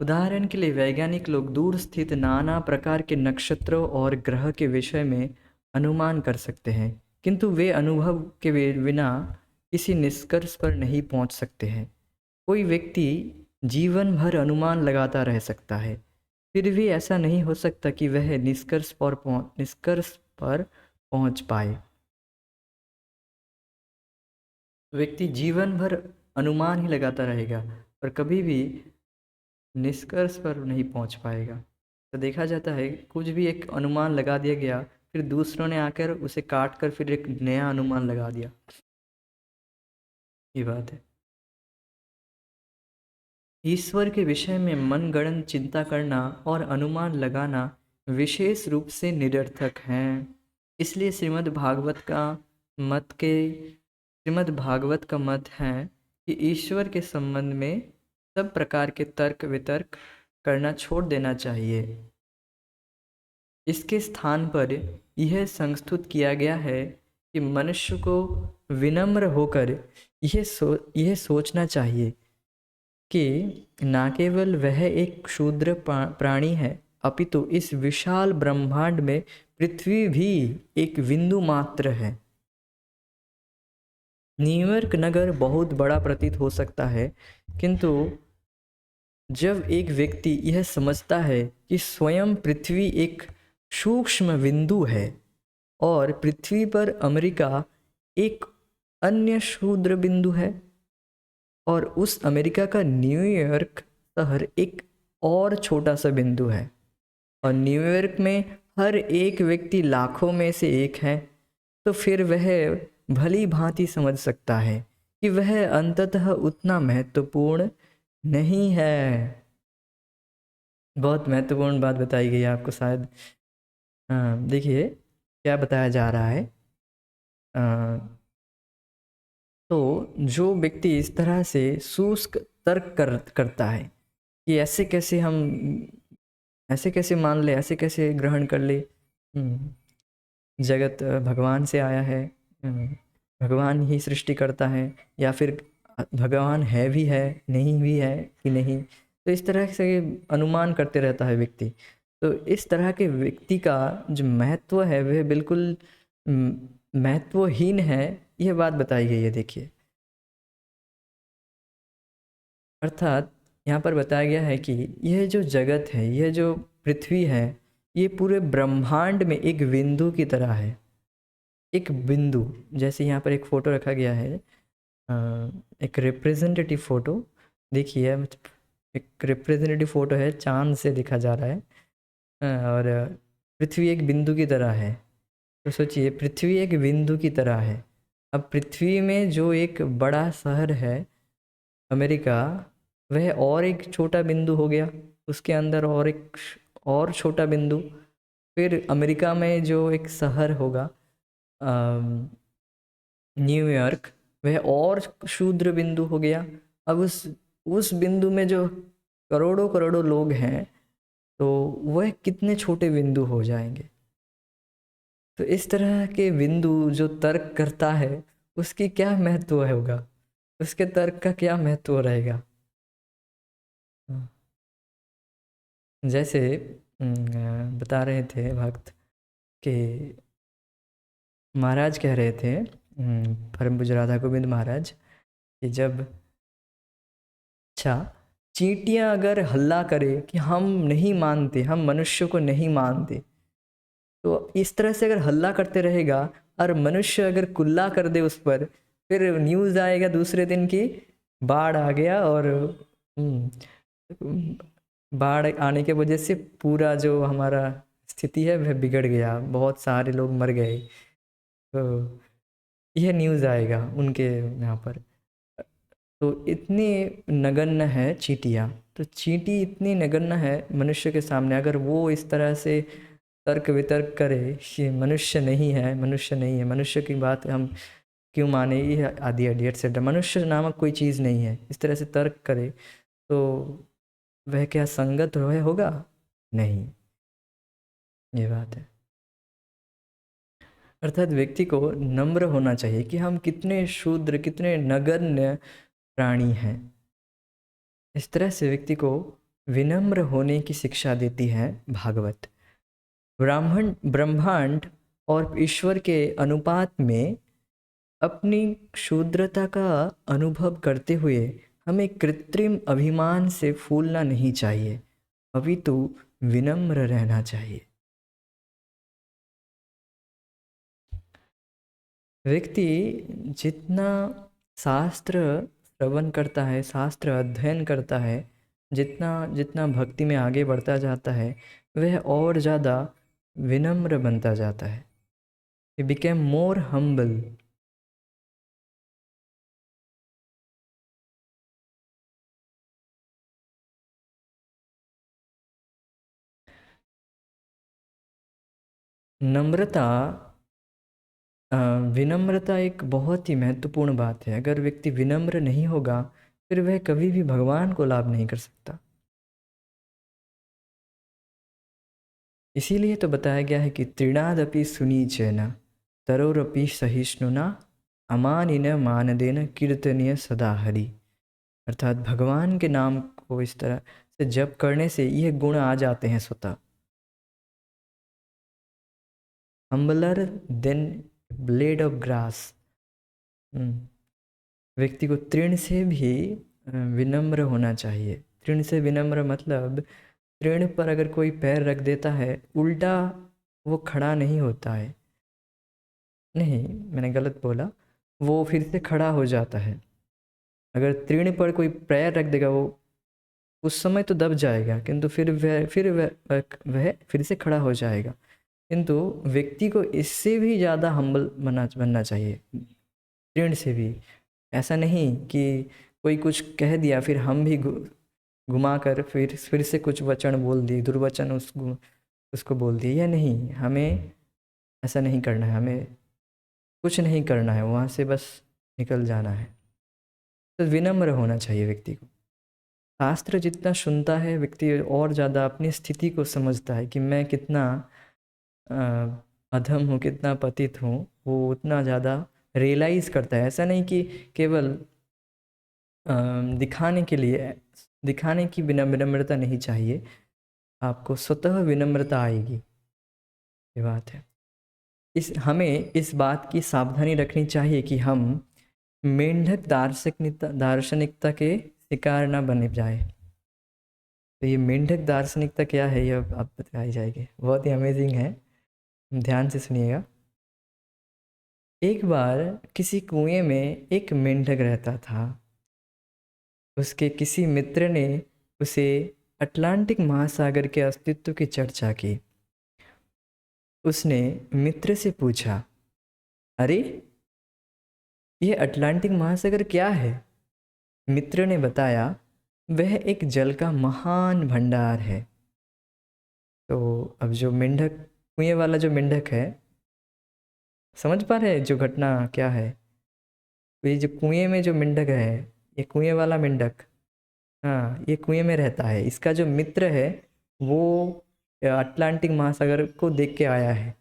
उदाहरण के लिए वैज्ञानिक लोग दूर स्थित नाना प्रकार के नक्षत्रों और ग्रह के विषय में अनुमान कर सकते हैं, किंतु वे अनुभव के बिना किसी निष्कर्ष पर नहीं पहुंच सकते हैं। कोई व्यक्ति जीवन भर अनुमान लगाता रह सकता है, फिर भी ऐसा नहीं हो सकता कि वह निष्कर्ष पर पहुंच पाए। व्यक्ति जीवन भर अनुमान ही लगाता रहेगा और कभी भी निष्कर्ष पर नहीं पहुंच पाएगा। तो देखा जाता है कुछ भी एक अनुमान लगा दिया गया, फिर दूसरों ने आकर उसे काट कर फिर एक नया अनुमान लगा दिया, ये बात है। ईश्वर के विषय में मनगढ़ंत चिंता करना और अनुमान लगाना विशेष रूप से निरर्थक हैं। इसलिए श्रीमद् भागवत का मत है कि ईश्वर के संबंध में सब प्रकार के तर्क वितर्क करना छोड़ देना चाहिए। इसके स्थान पर यह संस्तुत किया गया है कि मनुष्य को विनम्र होकर यह सोचना चाहिए कि न केवल वह एक क्षुद्र प्राणी है, अपितु इस विशाल ब्रह्मांड में पृथ्वी भी एक बिंदु मात्र है। न्यूयॉर्क नगर बहुत बड़ा प्रतीत हो सकता है, किंतु जब एक व्यक्ति यह समझता है कि स्वयं पृथ्वी एक सूक्ष्म बिंदु है और पृथ्वी पर अमेरिका एक अन्य क्षुद्र बिंदु है और उस अमेरिका का न्यूयॉर्क शहर एक और छोटा सा बिंदु है और न्यूयॉर्क में हर एक व्यक्ति लाखों में से एक है, तो फिर वह भली भांति समझ सकता है कि वह अंततः उतना महत्वपूर्ण नहीं है। बहुत महत्वपूर्ण बात बताई गई है आपको शायद। देखिए क्या बताया जा रहा है। तो जो व्यक्ति इस तरह से शुष्क तर्क करता है कि ऐसे कैसे मान ले, ऐसे कैसे ग्रहण कर ले, जगत भगवान से आया है, भगवान ही सृष्टि करता है, या फिर भगवान है भी है, नहीं भी है कि नहीं, तो इस तरह से अनुमान करते रहता है व्यक्ति। तो इस तरह के व्यक्ति का जो महत्व है वह बिल्कुल महत्वहीन है, यह बात बताई गई है। देखिए अर्थात यहाँ पर बताया गया है कि यह जो जगत है, यह जो पृथ्वी है, ये पूरे ब्रह्मांड में एक बिंदु की तरह है। एक बिंदु, जैसे यहाँ पर एक फ़ोटो रखा गया है, एक रिप्रेजेंटेटिव फ़ोटो। देखिए एक रिप्रेजेंटेटिव फ़ोटो है, चांद से दिखा जा रहा है, और पृथ्वी एक बिंदु की तरह है। तो सोचिए पृथ्वी एक बिंदु की तरह है। अब पृथ्वी में जो एक बड़ा शहर है अमेरिका, वह और एक छोटा बिंदु हो गया, उसके अंदर और एक और छोटा बिंदु, फिर अमेरिका में जो एक शहर होगा न्यूयॉर्क, वह और क्षुद्र बिंदु हो गया। अब उस बिंदु में जो करोड़ों करोड़ों लोग हैं, तो वह कितने छोटे बिंदु हो जाएंगे। तो इस तरह के बिंदु जो तर्क करता है उसकी क्या महत्व होगा, उसके तर्क का क्या महत्व रहेगा। जैसे बता रहे थे भक्त कि महाराज कह रहे थे, परम पूज्य राधा गोविंद महाराज, कि जब अच्छा चींटियां अगर हल्ला करे कि हम नहीं मानते, हम मनुष्य को नहीं मानते, तो इस तरह से अगर हल्ला करते रहेगा और मनुष्य अगर कुल्ला कर दे उस पर, फिर न्यूज़ आएगा दूसरे दिन की बाढ़ आ गया, और बाढ़ आने के वजह से पूरा जो हमारा स्थिति है वह बिगड़ गया, बहुत सारे लोग मर गए। तो यह न्यूज़ आएगा उनके यहाँ पर। तो इतनी नगण्य है चींटियाँ, तो चींटी इतनी नगण्य है मनुष्य के सामने, अगर वो इस तरह से तर्क वितर्क करे कि मनुष्य नहीं है, मनुष्य नहीं है, मनुष्य की बात हम क्यों माने, ये आदि आदि एटसेट्रा, मनुष्य नामक कोई चीज़ नहीं है, इस तरह से तर्क करे, तो वह क्या संगत वह होगा? नहीं, ये बात है। अर्थात व्यक्ति को नम्र होना चाहिए कि हम कितने शूद्र, कितने नगण्य प्राणी हैं। इस तरह से व्यक्ति को विनम्र होने की शिक्षा देती है भागवत। ब्रह्मांड और ईश्वर के अनुपात में अपनी क्षुद्रता का अनुभव करते हुए हमें कृत्रिम अभिमान से फूलना नहीं चाहिए, अपितु विनम्र रहना चाहिए। व्यक्ति जितना शास्त्र श्रवण करता है, शास्त्र अध्ययन करता है, जितना जितना भक्ति में आगे बढ़ता जाता है, वह और ज़्यादा विनम्र बनता जाता है। He became more humble. नम्रता, विनम्रता एक बहुत ही महत्वपूर्ण बात है। अगर व्यक्ति विनम्र नहीं होगा, फिर वह कभी भी भगवान को लाभ नहीं कर सकता। इसीलिए तो बताया गया है कि तृणादपि सुनीचेन तरोरपि सहिष्णुना अमानिन मानदेन कीर्तनीय सदा हरि। अर्थात भगवान के नाम को इस तरह से जप करने से यह गुण आ जाते हैं स्वतः। Humbler then blade of grass. व्यक्ति को तृण से भी विनम्र होना चाहिए। तृण से विनम्र मतलब तृण पर अगर कोई पैर रख देता है, उल्टा वो खड़ा नहीं होता है। नहीं, मैंने गलत बोला, वो फिर से खड़ा हो जाता है। अगर तृण पर कोई पैर रख देगा, वो उस समय तो दब जाएगा, किंतु फिर वह फिर से खड़ा हो जाएगा। किंतु व्यक्ति को इससे भी ज़्यादा हम्बल बनना चाहिए, तृण से भी। ऐसा नहीं कि कोई कुछ कह दिया फिर हम भी घुमा कर फिर से कुछ वचन बोल दिए, दुर्वचन उसको बोल दिए, या नहीं, हमें ऐसा नहीं करना है। हमें कुछ नहीं करना है, वहाँ से बस निकल जाना है। तो विनम्र होना चाहिए व्यक्ति को। शास्त्र जितना सुनता है, व्यक्ति और ज़्यादा अपनी स्थिति को समझता है कि मैं कितना अ, अधम हूँ, कितना पतित हूँ, वो उतना ज़्यादा रियलाइज़ करता है। ऐसा नहीं कि केवल दिखाने के लिए, दिखाने की विनम्रता नहीं चाहिए, आपको स्वतः विनम्रता आएगी। ये बात है। हमें इस बात की सावधानी रखनी चाहिए कि हम मेंढक दार्शनिकता के शिकार ना बने जाए। तो ये मेंढक दार्शनिकता क्या है, ये अब आप बताई जाएगी, बहुत ही अमेजिंग है, ध्यान से सुनिएगा। एक बार किसी कुएं में एक मेंढक रहता था। उसके किसी मित्र ने उसे अटलांटिक महासागर के अस्तित्व की चर्चा की। उसने मित्र से पूछा, अरे, यह अटलांटिक महासागर क्या है? मित्र ने बताया, वह एक जल का महान भंडार है। तो अब जो मेंढक, कुएं वाला जो मेंढक है, समझ पा रहे हैं जो घटना क्या है? तो ये जो कुएं में जो मेंढक है, ये कुएं वाला मेंढक, हाँ, ये कुएं में रहता है। इसका जो मित्र है वो अटलांटिक महासागर को देख के आया है,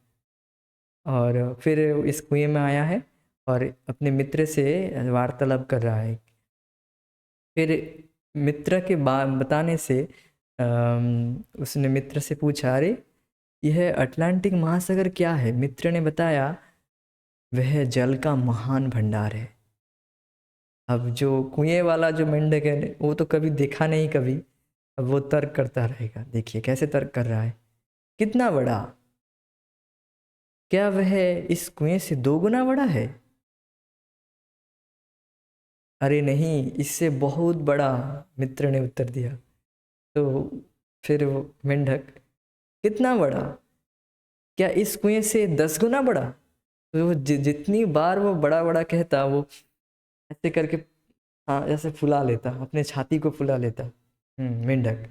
और फिर इस कुएं में आया है और अपने मित्र से वार्तालाप कर रहा है। फिर मित्र के बताने से उसने मित्र से पूछा, अरे, यह अटलांटिक महासागर क्या है? मित्र ने बताया, वह जल का महान भंडार है। अब जो कुएं वाला जो मेंढक है, वो तो कभी देखा नहीं कभी। अब वो तर्क करता रहेगा। देखिए कैसे तर्क कर रहा है, कितना बड़ा? क्या वह इस कुएं से 2 गुना बड़ा है? अरे नहीं, इससे बहुत बड़ा, मित्र ने उत्तर दिया। तो फिर वो मेंढक, कितना बड़ा? क्या इस कुएं से 10 गुना बड़ा? तो वो जितनी बार वो बड़ा बड़ा कहता, वो ऐसे करके, हाँ, ऐसे फुला लेता, अपने छाती को फुला लेता मेंढक।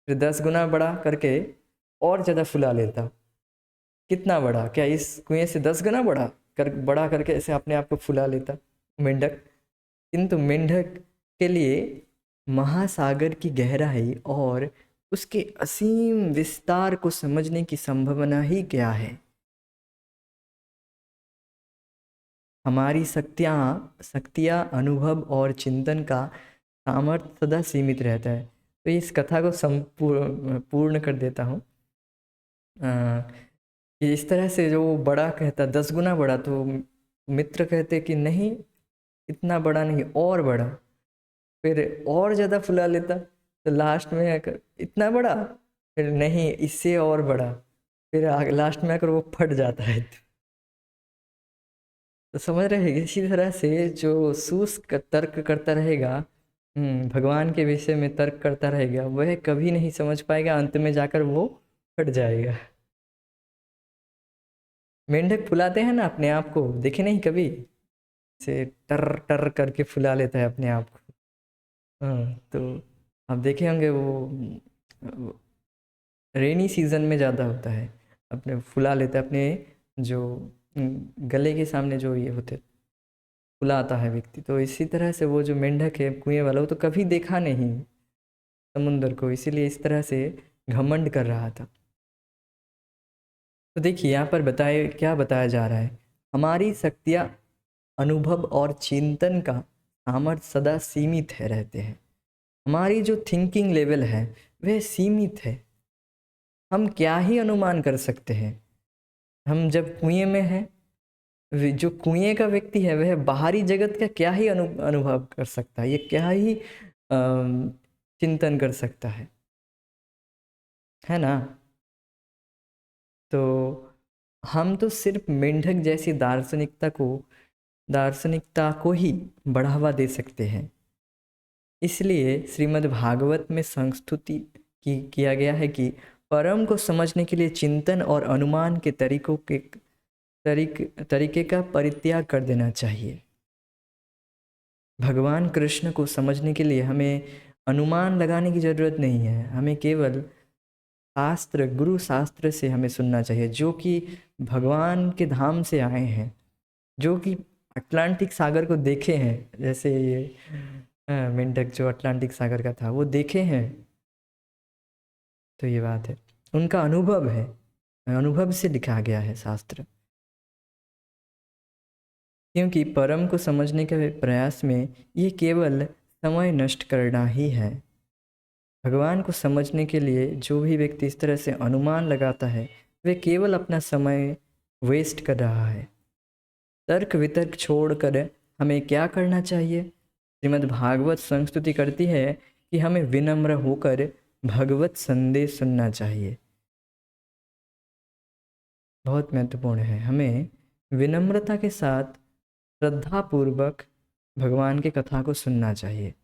फिर 10 गुना बड़ा करके और ज़्यादा फुला लेता। कितना बड़ा? क्या इस कुएं से 10 गुना बड़ा करके ऐसे अपने आप को फुला लेता मेंढक। किंतु मेंढक के लिए महासागर की गहराई और उसके असीम विस्तार को समझने की संभावना ही क्या है? हमारी शक्तियाँ, अनुभव और चिंतन का सामर्थ्य सदा सीमित रहता है। तो इस कथा को पूर्ण कर देता हूँ। इस तरह से जो बड़ा कहता 10 गुना बड़ा, तो मित्र कहते कि नहीं, इतना बड़ा नहीं, और बड़ा। फिर और ज़्यादा फुला लेता, तो लास्ट में आकर इतना बड़ा, फिर नहीं, इससे और बड़ा, फिर लास्ट में आकर वो फट जाता है। तो समझ रहे हैं, इसी तरह से जो शुष्क तर्क करता रहेगा, भगवान के विषय में तर्क करता रहेगा, वह कभी नहीं समझ पाएगा, अंत में जाकर वो फट जाएगा। मेंढक फुलाते हैं ना अपने आप को, देखे नहीं कभी? से टर टर करके फुला लेता है अपने आप को। हाँ, तो आप देखे होंगे वो रेनी सीजन में ज़्यादा होता है, अपने फुला लेता है अपने जो गले के सामने जो ये होते, फुलाता है व्यक्ति। तो इसी तरह से वो जो मेंढक है कुएं वाला, वो तो कभी देखा नहीं समुंदर को, इसीलिए इस तरह से घमंड कर रहा था। तो देखिए यहाँ पर क्या बताया जा रहा है, हमारी शक्तियाँ, अनुभव और चिंतन का सामर्थ्य सदा सीमित है रहते हैं। हमारी जो थिंकिंग लेवल है वह सीमित है। हम क्या ही अनुमान कर सकते हैं। हम जब कुएं में हैं, जो कुएं का व्यक्ति है वह बाहरी जगत का क्या ही अनुभव कर सकता है, ये क्या ही चिंतन कर सकता है ना। तो हम तो सिर्फ मेंढक जैसी दार्शनिकता को ही बढ़ावा दे सकते हैं। इसलिए श्रीमद् भागवत में संस्तुति किया गया है कि परम को समझने के लिए चिंतन और अनुमान के तरीके का परित्याग कर देना चाहिए। भगवान कृष्ण को समझने के लिए हमें अनुमान लगाने की ज़रूरत नहीं है, हमें केवल गुरु शास्त्र से हमें सुनना चाहिए, जो कि भगवान के धाम से आए हैं, जो कि अटलांटिक सागर को देखे हैं। जैसे ये मेंढक जो अटलांटिक सागर का था वो देखे हैं। तो ये बात है, उनका अनुभव है, अनुभव से लिखा गया है शास्त्र। क्योंकि परम को समझने के प्रयास में ये केवल समय नष्ट करना ही है। भगवान को समझने के लिए जो भी व्यक्ति इस तरह से अनुमान लगाता है वे केवल अपना समय वेस्ट कर रहा है। तर्क वितर्क छोड़कर हमें क्या करना चाहिए? श्रीमद् भागवत संस्तुति करती है कि हमें विनम्र होकर भगवत संदेश सुनना चाहिए। बहुत महत्वपूर्ण है, हमें विनम्रता के साथ श्रद्धापूर्वक भगवान की कथा को सुनना चाहिए।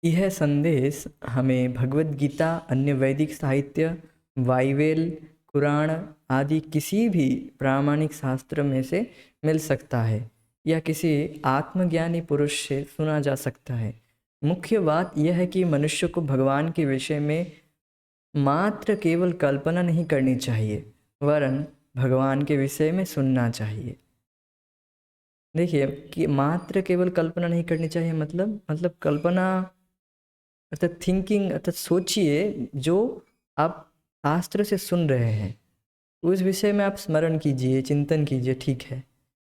यह संदेश हमें भगवत गीता, अन्य वैदिक साहित्य, बाइबल, कुरान आदि किसी भी प्रामाणिक शास्त्र में से मिल सकता है या किसी आत्मज्ञानी पुरुष से सुना जा सकता है। मुख्य बात यह है कि मनुष्य को भगवान के विषय में मात्र केवल कल्पना नहीं करनी चाहिए, वरन भगवान के विषय में सुनना चाहिए। देखिए कि मात्र केवल कल्पना नहीं करनी चाहिए, मतलब कल्पना अर्थात थिंकिंग, अर्थात सोचिए जो आप शास्त्र से सुन रहे हैं उस विषय में आप स्मरण कीजिए, चिंतन कीजिए, ठीक है।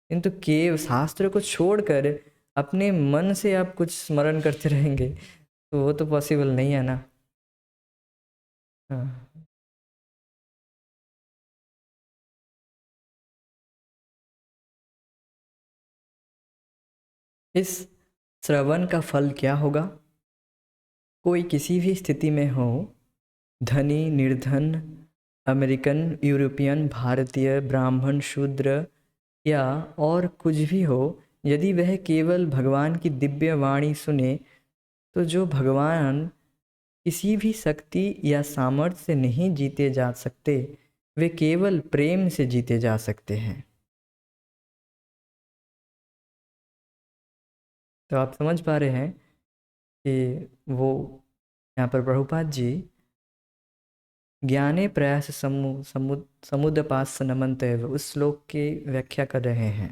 किंतु केवल शास्त्र को छोड़कर अपने मन से आप कुछ स्मरण करते रहेंगे तो वो तो पॉसिबल नहीं है ना। हाँ। इस श्रवण का फल क्या होगा? कोई किसी भी स्थिति में हो, धनी निर्धन, अमेरिकन, यूरोपियन, भारतीय, ब्राह्मण, शूद्र या और कुछ भी हो, यदि वह केवल भगवान की दिव्य वाणी सुने तो जो भगवान किसी भी शक्ति या सामर्थ्य से नहीं जीते जा सकते वे केवल प्रेम से जीते जा सकते हैं। तो आप समझ पा रहे हैं कि वो यहाँ पर प्रभुपाद जी ज्ञाने प्रयास समुदपासनमन्तैव उस श्लोक की व्याख्या कर रहे हैं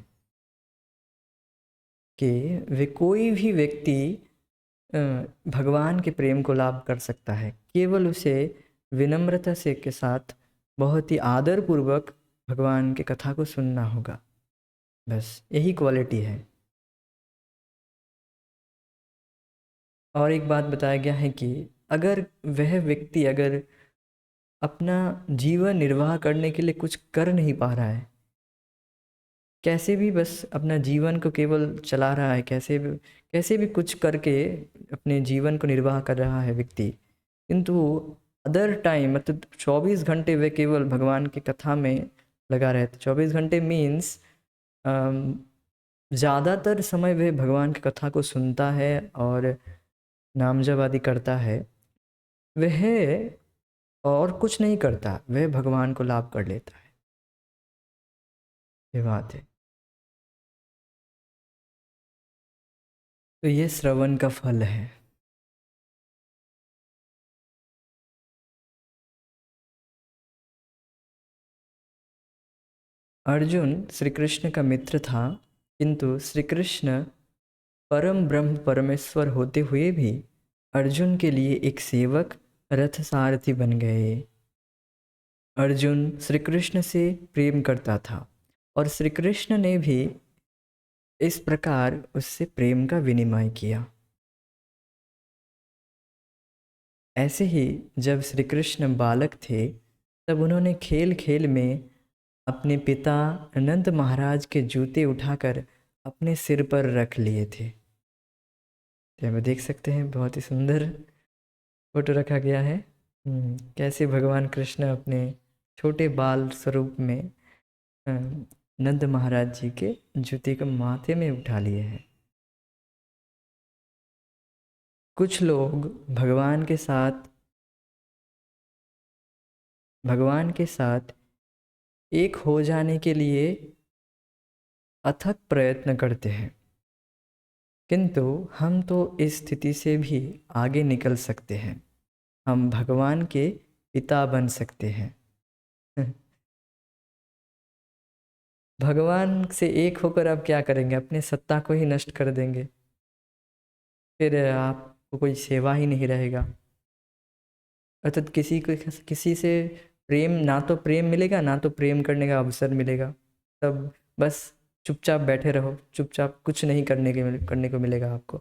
कि वे कोई भी व्यक्ति अ, भगवान के प्रेम को लाभ कर सकता है, केवल उसे विनम्रता से के साथ बहुत ही आदर पूर्वक भगवान की कथा को सुनना होगा। बस यही क्वालिटी है। और एक बात बताया गया है कि अगर वह व्यक्ति अगर अपना जीवन निर्वाह करने के लिए कुछ कर नहीं पा रहा है, कैसे भी बस अपना जीवन को केवल चला रहा है, कैसे भी कुछ करके अपने जीवन को निर्वाह कर रहा है व्यक्ति, किंतु अदर टाइम मतलब 24 घंटे वे केवल भगवान की कथा में लगा रहते। 24 घंटे मीन्स ज़्यादातर समय वह भगवान की कथा को सुनता है और नाम जप आदि करता है, वह और कुछ नहीं करता, वह भगवान को लाभ कर लेता है। ये बात है। तो ये श्रवण का फल है। अर्जुन श्री कृष्ण का मित्र था, किंतु श्री कृष्ण परम ब्रह्म परमेश्वर होते हुए भी अर्जुन के लिए एक सेवक, रथ सारथी बन गए। अर्जुन श्री कृष्ण से प्रेम करता था और श्री कृष्ण ने भी इस प्रकार उससे प्रेम का विनिमय किया। ऐसे ही जब श्री कृष्ण बालक थे तब उन्होंने खेल खेल में अपने पिता नंद महाराज के जूते उठाकर अपने सिर पर रख लिए थे। तो यहाँ देख सकते हैं बहुत ही सुंदर फोटो रखा गया है। कैसे भगवान कृष्ण अपने छोटे बाल स्वरूप में अ, नंद महाराज जी के जूते को माथे में उठा लिए हैं। कुछ लोग भगवान के साथ एक हो जाने के लिए अथक प्रयत्न करते हैं, किंतु हम तो इस स्थिति से भी आगे निकल सकते हैं। हम भगवान के पिता बन सकते हैं। भगवान से एक होकर आप क्या करेंगे? अपने सत्ता को ही नष्ट कर देंगे, फिर आपको कोई सेवा ही नहीं रहेगा। अर्थात किसी से प्रेम, ना तो प्रेम मिलेगा ना तो प्रेम करने का अवसर मिलेगा। तब बस चुपचाप बैठे रहो, चुपचाप कुछ नहीं करने को मिलेगा आपको।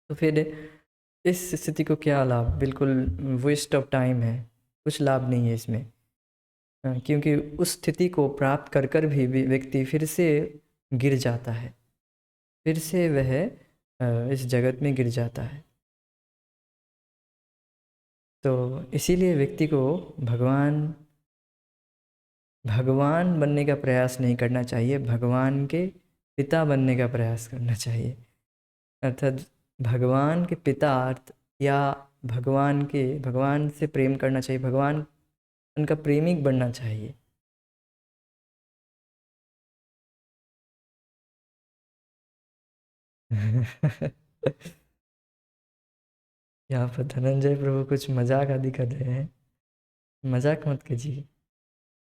तो फिर इस स्थिति को क्या लाभ? बिल्कुल वेस्ट ऑफ टाइम है, कुछ लाभ नहीं है इसमें। क्योंकि उस स्थिति को प्राप्त कर कर भी व्यक्ति फिर से गिर जाता है, फिर से वह इस जगत में गिर जाता है। तो इसीलिए व्यक्ति को भगवान बनने का प्रयास नहीं करना चाहिए, भगवान के पिता बनने का प्रयास करना चाहिए। अर्थात भगवान के पिता या भगवान से प्रेम करना चाहिए, भगवान उनका प्रेमिक बनना चाहिए। यहाँ पर धनंजय प्रभु कुछ मजाक आदि कर रहे हैं। मजाक मत कीजिए,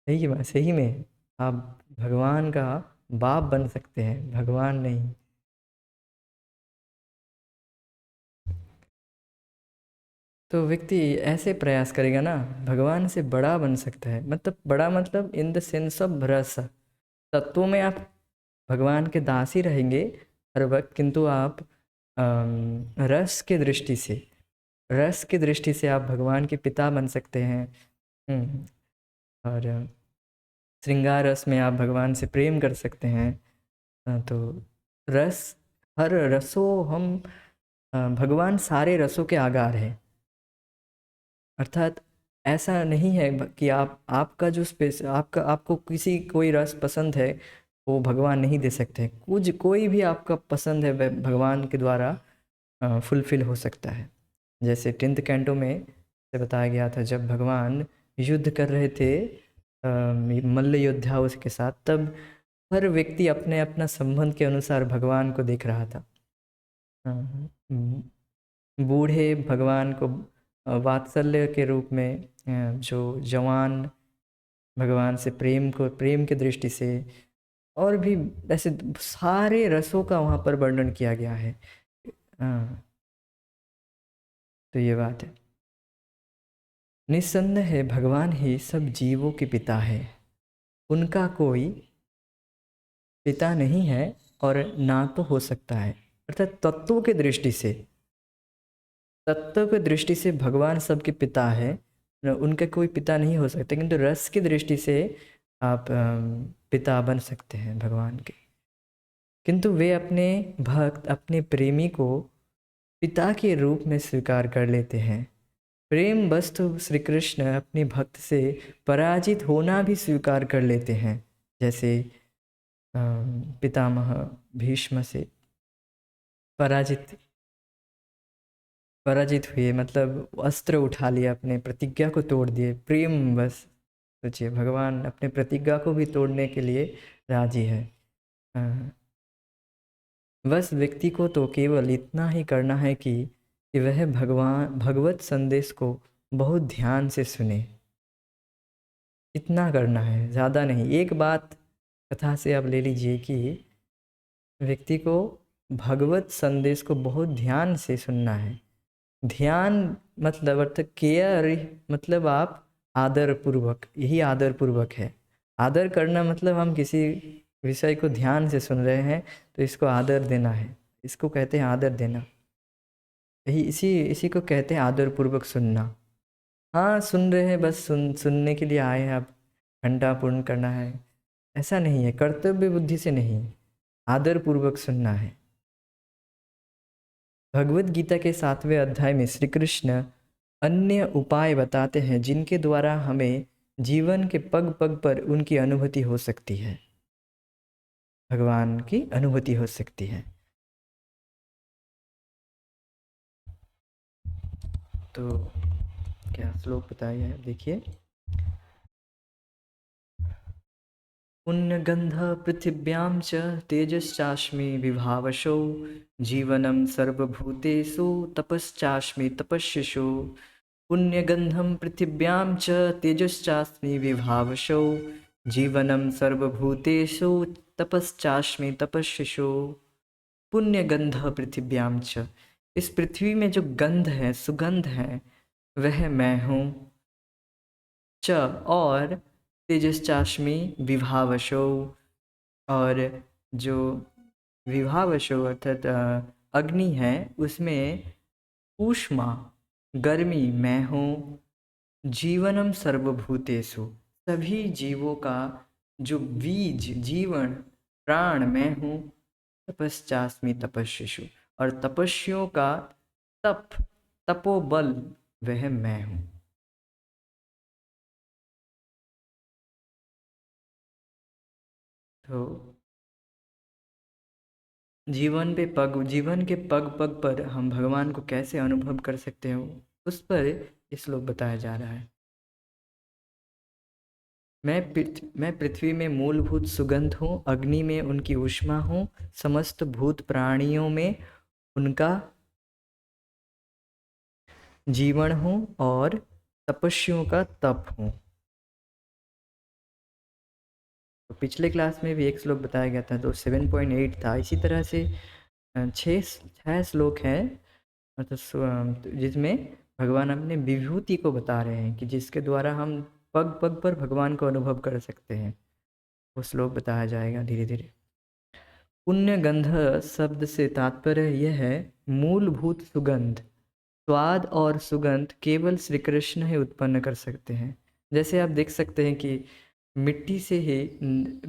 सही बात, सही में आप भगवान का बाप बन सकते हैं, भगवान नहीं। तो व्यक्ति ऐसे प्रयास करेगा ना, भगवान से बड़ा बन सकता है। मतलब बड़ा मतलब इन द सेंस ऑफ रस, तत्वों में आप भगवान के दास ही रहेंगे हर वक्त, किंतु आप रस की दृष्टि से आप भगवान के पिता बन सकते हैं। और श्रृंगार रस में आप भगवान से प्रेम कर सकते हैं। तो रस, हर रसों हम भगवान सारे रसों के आगार है। अर्थात ऐसा नहीं है कि आपका जो स्पेस, आपको कोई रस पसंद है वो भगवान नहीं दे सकते। कोई भी आपका पसंद है वह भगवान के द्वारा फुलफिल हो सकता है। जैसे 10th कैंटो में से बताया गया था, जब भगवान युद्ध कर रहे थे मल्ल योद्धाओं के साथ, तब हर व्यक्ति अपने अपना संबंध के अनुसार भगवान को देख रहा था। बूढ़े भगवान को वात्सल्य के रूप में, जो जवान भगवान से प्रेम की दृष्टि से, और भी ऐसे सारे रसों का वहाँ पर वर्णन किया गया है। तो ये बात है। निस्संदेह है भगवान ही सब जीवों के पिता है, उनका कोई पिता नहीं है और ना तो हो सकता है। अर्थात तत्व की दृष्टि से भगवान सबके पिता है, उनका कोई पिता नहीं हो सकता, किंतु रस की दृष्टि से आप पिता बन सकते हैं भगवान के। किंतु वे अपने भक्त, अपने प्रेमी को पिता के रूप में स्वीकार कर लेते हैं। प्रेम वस्तु श्री कृष्ण अपने भक्त से पराजित होना भी स्वीकार कर लेते हैं। जैसे पितामह भीष्म से पराजित हुए, मतलब अस्त्र उठा लिया, अपने प्रतिज्ञा को तोड़ दिए। प्रेम बस सोचिए, भगवान अपने प्रतिज्ञा को भी तोड़ने के लिए राजी है। बस व्यक्ति को तो केवल इतना ही करना है कि वह भगवत संदेश को बहुत ध्यान से सुने। इतना करना है, ज़्यादा नहीं। एक बात कथा से आप ले लीजिए कि व्यक्ति को भगवत संदेश को बहुत ध्यान से सुनना है। ध्यान मतलब अर्थ केयर, मतलब आप आदर पूर्वक, यही आदर पूर्वक है। आदर करना मतलब हम किसी विषय को ध्यान से सुन रहे हैं तो इसको आदर देना है, इसको कहते हैं आदर देना। यही इसी इसी को कहते हैं आदर पूर्वक सुनना। हाँ सुन रहे हैं, बस सुनने के लिए आए हैं, अब घंटा पूर्ण करना है ऐसा नहीं है, कर्तव्य बुद्धि से नहीं, आदर पूर्वक सुनना है। भगवत गीता के 7वें अध्याय में श्री कृष्ण अन्य उपाय बताते हैं जिनके द्वारा हमें जीवन के पग पग पर उनकी अनुभूति हो सकती है, भगवान की अनुभूति हो सकती है। तो क्या श्लोक बताया है, देखिए। पुण्यगंध पृथिव्यां च तेजश्चास्मि विभावशो, जीवनं सर्वभूतेषु तपश्चास्मि तपस्विषु। पुण्यगंधं पृथिव्यां च तेजश्चास्मि विभावशो, जीवनं सर्वभूतेषु तपश्चास्मि तपस्विषु। पुण्यगंध पृथिव्यां च, इस पृथ्वी में जो गंध है, सुगंध है, वह मैं हूँ। च, और तेजश्चास्मि विभावशो, और जो विभावशो अर्थात अग्नि है, उसमें ऊष्मा गर्मी मैं हूँ। जीवनम सर्वभूतेषु, सभी जीवों का जो बीज जीवन प्राण मैं हूँ। तपश्चास्मि तपस्विषु, और तपस्वियों का तप तपोबल वह मैं हूँ। तो जीवन के पग पग पर हम भगवान को कैसे अनुभव कर सकते हो, उस पर ये श्लोक बताया जा रहा है। मैं पृथ्वी में मूलभूत सुगंध हूँ, अग्नि में उनकी ऊष्मा हूँ, समस्त भूत प्राणियों में उनका जीवन हूँ, और तपस्वियों का तप हूँ। तो पिछले क्लास में भी एक श्लोक बताया गया था, तो 7.8 था। इसी तरह से छः श्लोक हैं, मतलब जिसमें भगवान अपने विभूति को बता रहे हैं कि जिसके द्वारा हम पग पग पर भगवान को अनुभव कर सकते हैं। वो श्लोक बताया जाएगा धीरे धीरे। पुण्य गंध शब्द से तात्पर्य यह है मूलभूत सुगंध। स्वाद और सुगंध केवल श्री कृष्ण ही उत्पन्न कर सकते हैं। जैसे आप देख सकते हैं कि मिट्टी से ही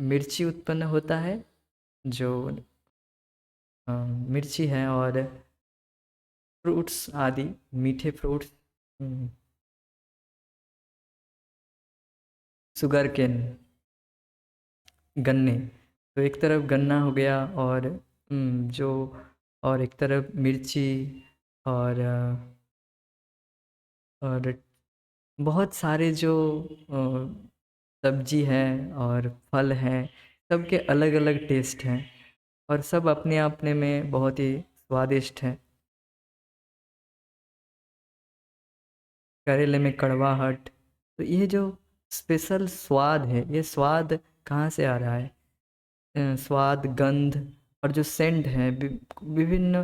मिर्ची उत्पन्न होता है, जो मिर्ची है, और फ्रूट्स आदि मीठे फ्रूट्स, शुगर केन, गन्ने। तो एक तरफ गन्ना हो गया, और जो और एक तरफ मिर्ची, और और बहुत सारे जो सब्जी है और फल हैं, सबके अलग अलग टेस्ट हैं, और सब अपने अपने में बहुत ही स्वादिष्ट हैं। करेले में कड़वाहट, तो ये जो स्पेशल स्वाद है, ये स्वाद कहाँ से आ रहा है? स्वाद, गंध, और जो सेंट है, विभिन्न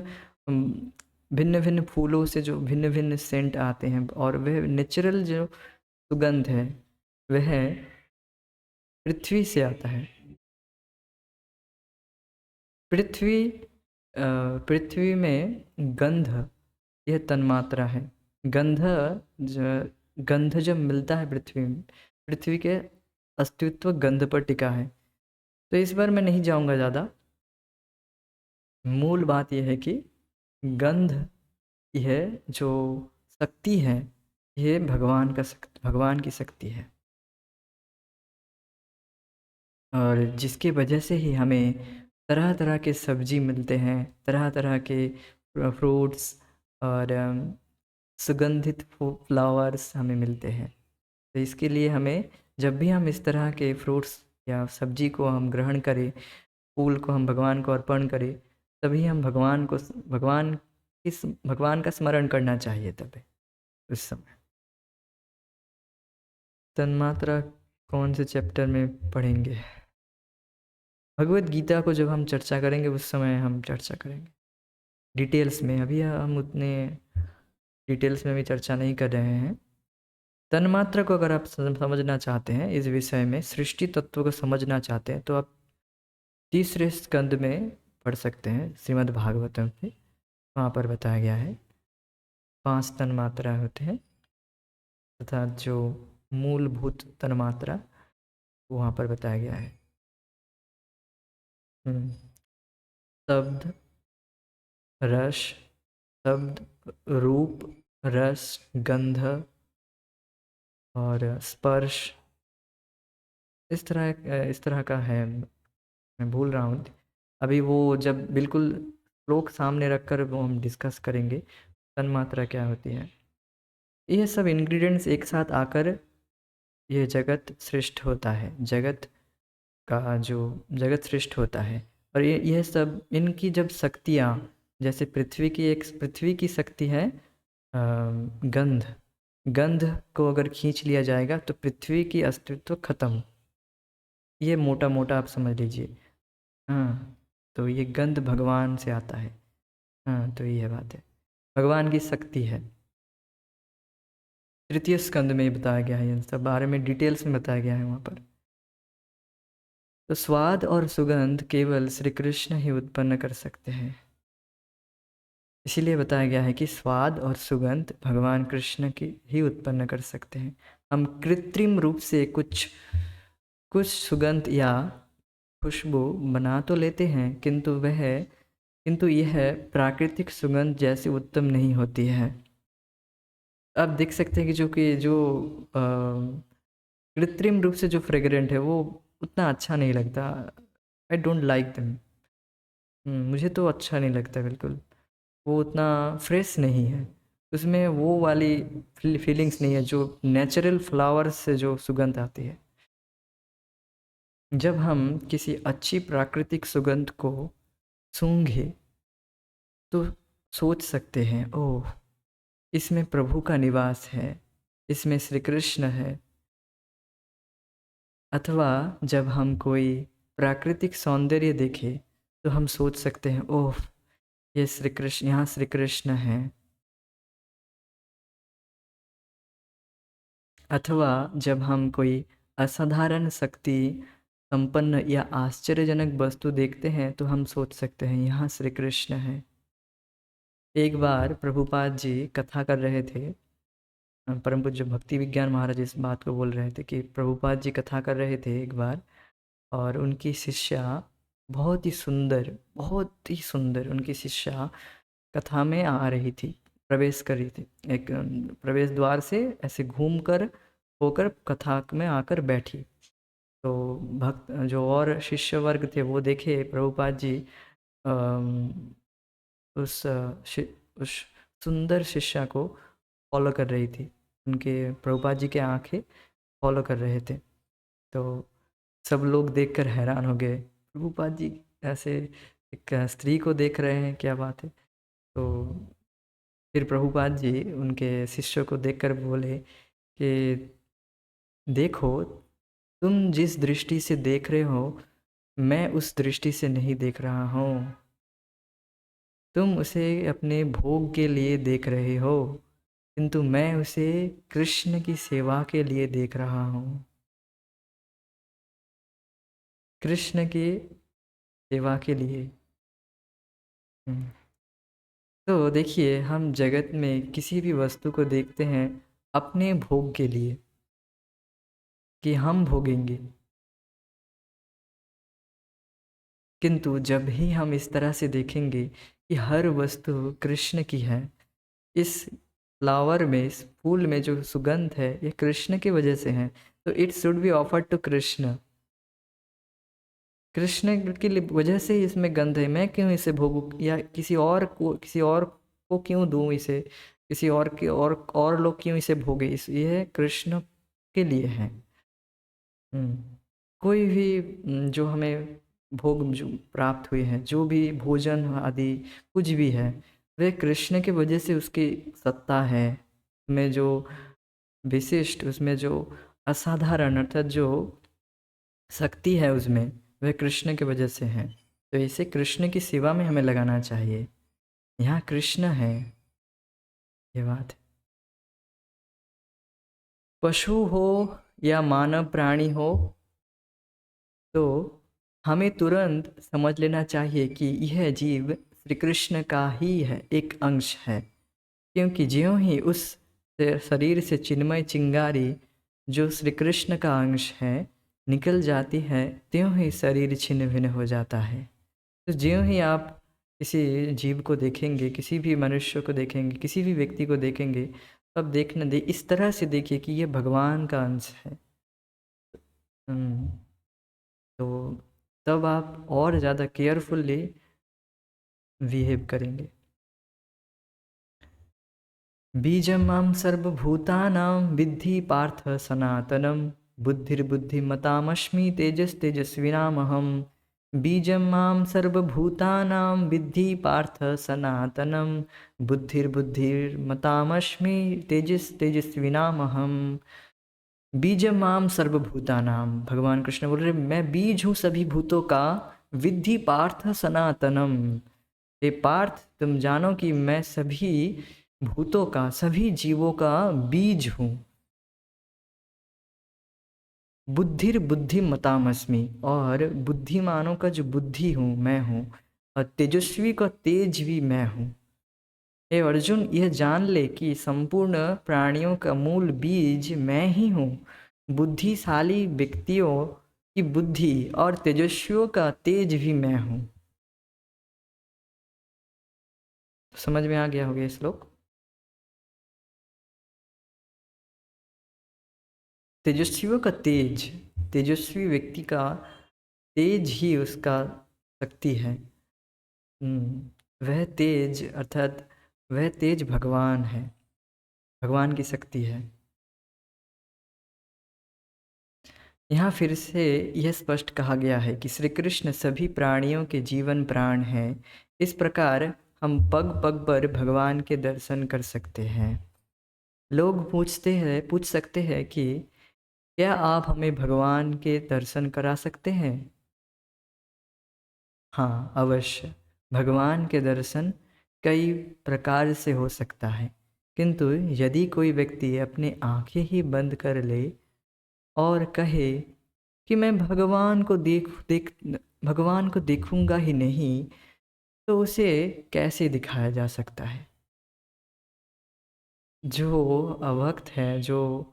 भिन्न भिन्न फूलों से जो भिन्न भिन्न सेंट आते हैं, और वह नेचुरल जो सुगंध है, वह पृथ्वी से आता है। पृथ्वी पृथ्वी में गंध, यह तन्मात्रा है। गंध गंध जब मिलता है पृथ्वी में, पृथ्वी के अस्तित्व गंध पर टिका है। तो इस बार मैं नहीं जाऊंगा ज़्यादा। मूल बात यह है कि गंध, यह जो शक्ति है, ये भगवान की शक्ति है, और जिसकी वजह से ही हमें तरह तरह के सब्जी मिलते हैं, तरह तरह के फ्रूट्स, और सुगंधित फ्लावर्स हमें मिलते हैं। तो इसके लिए हमें, जब भी हम इस तरह के फ्रूट्स या सब्जी को हम ग्रहण करें, फूल को हम भगवान को अर्पण करें, तभी हम भगवान का स्मरण करना चाहिए तभी, उस समय। तन्मात्रा कौन से चैप्टर में पढ़ेंगे? भगवत गीता को जब हम चर्चा करेंगे, उस समय हम चर्चा करेंगे डिटेल्स में। अभी हम उतने डिटेल्स में भी चर्चा नहीं कर रहे हैं। तन्मात्रा को अगर आप समझना चाहते हैं, इस विषय में सृष्टि तत्व को समझना चाहते हैं, तो आप तीसरे स्कंद में पढ़ सकते हैं, श्रीमद् भागवतम में। वहाँ पर बताया गया है 5 तन्मात्रा होते हैं। तथा जो मूलभूत तन्मात्रा वहाँ पर बताया गया है। हम्म, शब्द, रस, शब्द, रूप, रस, गंध और स्पर्श, इस तरह का है। मैं भूल रहा हूँ अभी, वो जब बिल्कुल श्लोक सामने रखकर वो हम डिस्कस करेंगे तन्मात्रा क्या होती है। ये सब इंग्रेडिएंट्स एक साथ आकर ये जगत सृष्ट होता है, जगत का जो जगत सृष्ट होता है। और ये सब इनकी जब शक्तियाँ, जैसे पृथ्वी की शक्ति है गंध, गंध को अगर खींच लिया जाएगा तो पृथ्वी की अस्तित्व खत्म। ये मोटा मोटा आप समझ लीजिए। हाँ, तो ये गंध भगवान से आता है। हाँ, तो ये बात है, भगवान की शक्ति है। तृतीय स्कंद में बताया गया है, इन सब बारे में डिटेल्स में बताया गया है वहाँ पर। तो स्वाद और सुगंध केवल श्री कृष्ण ही उत्पन्न कर सकते हैं। इसीलिए बताया गया है कि स्वाद और सुगंध भगवान कृष्ण की ही उत्पन्न कर सकते हैं। हम कृत्रिम रूप से कुछ कुछ सुगंध या खुशबू बना तो लेते हैं, किंतु यह प्राकृतिक सुगंध जैसी उत्तम नहीं होती है। आप देख सकते हैं कि जो कृत्रिम रूप से जो फ्रेग्रेंट है वो उतना अच्छा नहीं लगता। I don't like them. मुझे तो अच्छा नहीं लगता बिल्कुल। वो उतना फ्रेश नहीं है, उसमें वो वाली फीलिंग्स नहीं है जो नेचुरल फ्लावर से जो सुगंध आती है। जब हम किसी अच्छी प्राकृतिक सुगंध को सूंघे तो सोच सकते हैं, ओह, इसमें प्रभु का निवास है, इसमें श्री कृष्ण है। अथवा जब हम कोई प्राकृतिक सौंदर्य देखें तो हम सोच सकते हैं, ओह, ये श्री कृष्ण, यहाँ श्री कृष्ण है। अथवा जब हम कोई असाधारण शक्ति संपन्न या आश्चर्यजनक वस्तु देखते हैं तो हम सोच सकते हैं, यहाँ श्री कृष्ण है। एक बार प्रभुपाद जी कथा कर रहे थे, परम पूज्य भक्ति विज्ञान महाराज इस बात को बोल रहे थे कि प्रभुपाद जी कथा कर रहे थे एक बार, और उनकी शिष्या बहुत ही सुंदर उनकी शिष्या कथा में आ रही थी, प्रवेश कर रही थी। एक प्रवेश द्वार से ऐसे घूमकर होकर कथा में आकर बैठी। तो भक्त जो और शिष्य वर्ग थे वो देखे प्रभुपाद जी अम, उस उस सुंदर शिष्या को फॉलो कर रही थी। उनके प्रभुपाद जी के आंखें फॉलो कर रहे थे। तो सब लोग देखकर हैरान हो गए, प्रभुपाद जी ऐसे एक स्त्री को देख रहे हैं, क्या बात है। तो फिर प्रभुपाद जी उनके शिष्य को देखकर बोले कि देखो, तुम जिस दृष्टि से देख रहे हो मैं उस दृष्टि से नहीं देख रहा हूँ। तुम उसे अपने भोग के लिए देख रहे हो, किंतु मैं उसे कृष्ण की सेवा के लिए देख रहा हूँ। कृष्ण की सेवा के लिए। हम्म। तो देखिए, हम जगत में किसी भी वस्तु को देखते हैं अपने भोग के लिए, कि हम भोगेंगे। किंतु जब ही हम इस तरह से देखेंगे कि हर वस्तु कृष्ण की है, इस फ्लावर में, इस फूल में जो सुगंध है ये कृष्ण की वजह से है, तो it should be offered to Krishna. Krishna की वजह से ही इसमें गंध है, मैं क्यों इसे भोगूं, या किसी और को क्यों दूं इसे, किसी और के और लोग क्यों इसे भोगे, इस ये कृष्ण के लिए है। कोई भी जो हमें भोग जो प्राप्त हुए हैं, जो भी भोजन आदि कुछ भी है, वह कृष्ण की वजह से उसकी सत्ता है। में जो विशिष्ट, उसमें जो असाधारण अर्थात जो शक्ति है उसमें, वह कृष्ण की वजह से है। तो इसे कृष्ण की सेवा में हमें लगाना चाहिए। यहाँ कृष्ण है, ये बात है। पशु हो या मानव प्राणी हो, तो हमें तुरंत समझ लेना चाहिए कि यह जीव श्री कृष्ण का ही है, एक अंश है। क्योंकि ज्यों ही उस शरीर से चिन्मय चिंगारी जो श्री कृष्ण का अंश है निकल जाती है, त्यों ही शरीर छिन्न भिन्न हो जाता है। तो ज्यों ही आप किसी जीव को देखेंगे, किसी भी मनुष्य को देखेंगे, किसी भी व्यक्ति को देखेंगे, तब देखना दे इस तरह से देखिए कि ये भगवान का अंश है। हम्म, तो तब आप और ज़्यादा केयरफुल्ली बिहेव करेंगे। बीजं मां सर्वभूतानां विद्धि पार्थ सनातनं बुद्धिर्बुद्धिमतामस्मि तेजस्तेजस्विनामहं। बीजं मां सर्वभूतानां विद्धि पार्थ सनातनं बुद्धिर्बुद्धिर्मतामस्मि तेजस्तेजस्विनामहं। बीजं मां सर्वभूतानां, भगवान कृष्ण बोल रहे मैं बीज हूँ सभी भूतों का। विद्धि पार्थ सनातनम, हे पार्थ तुम जानो कि मैं सभी भूतों का, सभी जीवों का बीज हूँ। बुद्धिर बुद्धि मतामस्मि, और बुद्धिमानों का जो बुद्धि हूँ मैं हूँ, और तेजस्वी का तेज भी मैं हूँ। हे अर्जुन यह जान ले कि संपूर्ण प्राणियों का मूल बीज मैं ही हूँ। बुद्धिशाली व्यक्तियों की बुद्धि और तेजस्वियों का तेज भी मैं हूँ। समझ में आ गया होगा ये श्लोक। तेजस्वियों का तेज, तेजस्वी व्यक्ति का तेज ही उसका शक्ति है। वह तेज अर्थात वह तेज भगवान है, भगवान की शक्ति है। यहाँ फिर से यह स्पष्ट कहा गया है कि श्री कृष्ण सभी प्राणियों के जीवन प्राण हैं। इस प्रकार हम पग पग पर भगवान के दर्शन कर सकते हैं। लोग पूछ सकते हैं कि क्या आप हमें भगवान के दर्शन करा सकते हैं? हाँ अवश्य। भगवान के दर्शन कई प्रकार से हो सकता है, किंतु यदि कोई व्यक्ति अपनी आंखें ही बंद कर ले और कहे कि मैं भगवान को देखूंगा ही नहीं, तो उसे कैसे दिखाया जा सकता है? जो अभक्त है, जो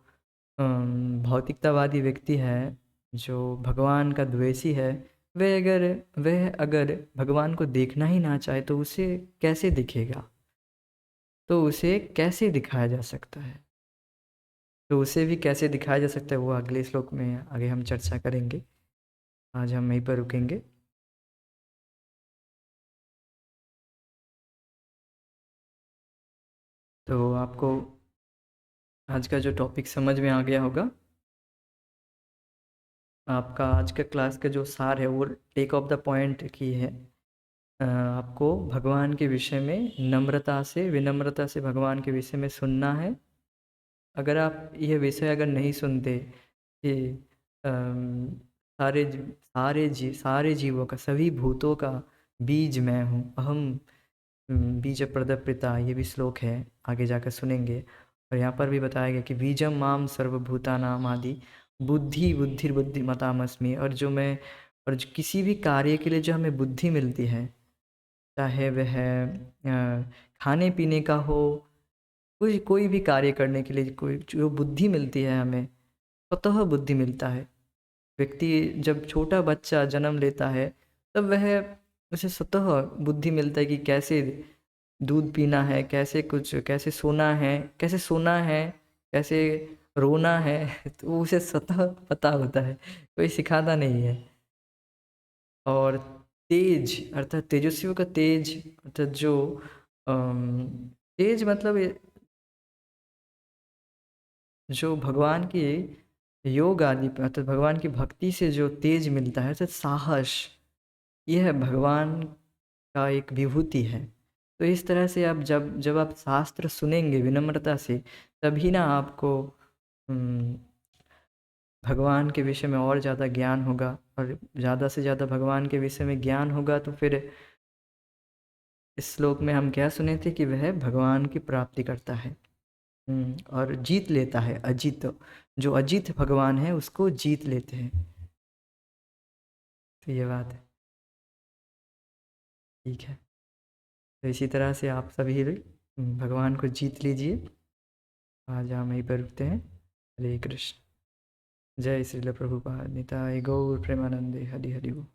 भौतिकतावादी व्यक्ति है, जो भगवान का द्वेषी है, वह अगर भगवान को देखना ही ना चाहे तो उसे कैसे दिखेगा? तो उसे कैसे दिखाया जा सकता है? तो उसे भी कैसे दिखाया जा सकता है वो अगले श्लोक में आगे हम चर्चा करेंगे। आज हम यहीं पर रुकेंगे। तो आपको आज का जो टॉपिक समझ में आ गया होगा। आपका आज का क्लास का जो सार है वो टेक ऑफ द पॉइंट की है। आपको भगवान के विषय में नम्रता से, विनम्रता से भगवान के विषय में सुनना है। अगर आप यह विषय अगर नहीं सुनते कि सारे जीवों का, सभी भूतों का बीज मैं हूँ, अहम बीज प्रदपिता, ये भी श्लोक है, आगे जाकर सुनेंगे। और यहाँ पर भी बताया गया कि बीजम माम सर्वभूतानाम आदि बुद्धिर्बुद्धिमतामस्मि। और किसी भी कार्य के लिए जो हमें बुद्धि मिलती है, चाहे वह खाने पीने का हो, कोई भी कार्य करने के लिए कोई जो बुद्धि मिलती है हमें, स्वतः बुद्धि मिलता है। व्यक्ति जब छोटा बच्चा जन्म लेता है तब वह उसे स्वतः बुद्धि मिलता है कि कैसे दूध पीना है, कैसे सोना है, कैसे रोना है तो उसे स्वतः पता होता है, कोई सिखाता नहीं है। और तेज अर्थात तेजस्वियों का तेज अर्थात जो तेज मतलब जो भगवान के योग आदि अर्थात भगवान की भक्ति से जो तेज मिलता है, अर्थात साहस, यह भगवान का एक विभूति है। तो इस तरह से आप जब जब आप शास्त्र सुनेंगे विनम्रता से, तभी ना आपको भगवान के विषय में और ज़्यादा ज्ञान होगा। और ज़्यादा से ज़्यादा भगवान के विषय में ज्ञान होगा तो फिर इस श्लोक में हम क्या सुने थे कि वह भगवान की प्राप्ति करता है और जीत लेता है। अजित, जो अजित भगवान है उसको जीत लेते हैं। तो ये बात है। ठीक है, तो इसी तरह से आप सभी भगवान को जीत लीजिए। आज हम यहीं पर रुकते हैं। हरे कृष्ण। जय श्रील प्रभुपाद निताय गौर प्रेमानंदे हरि हरि बोल।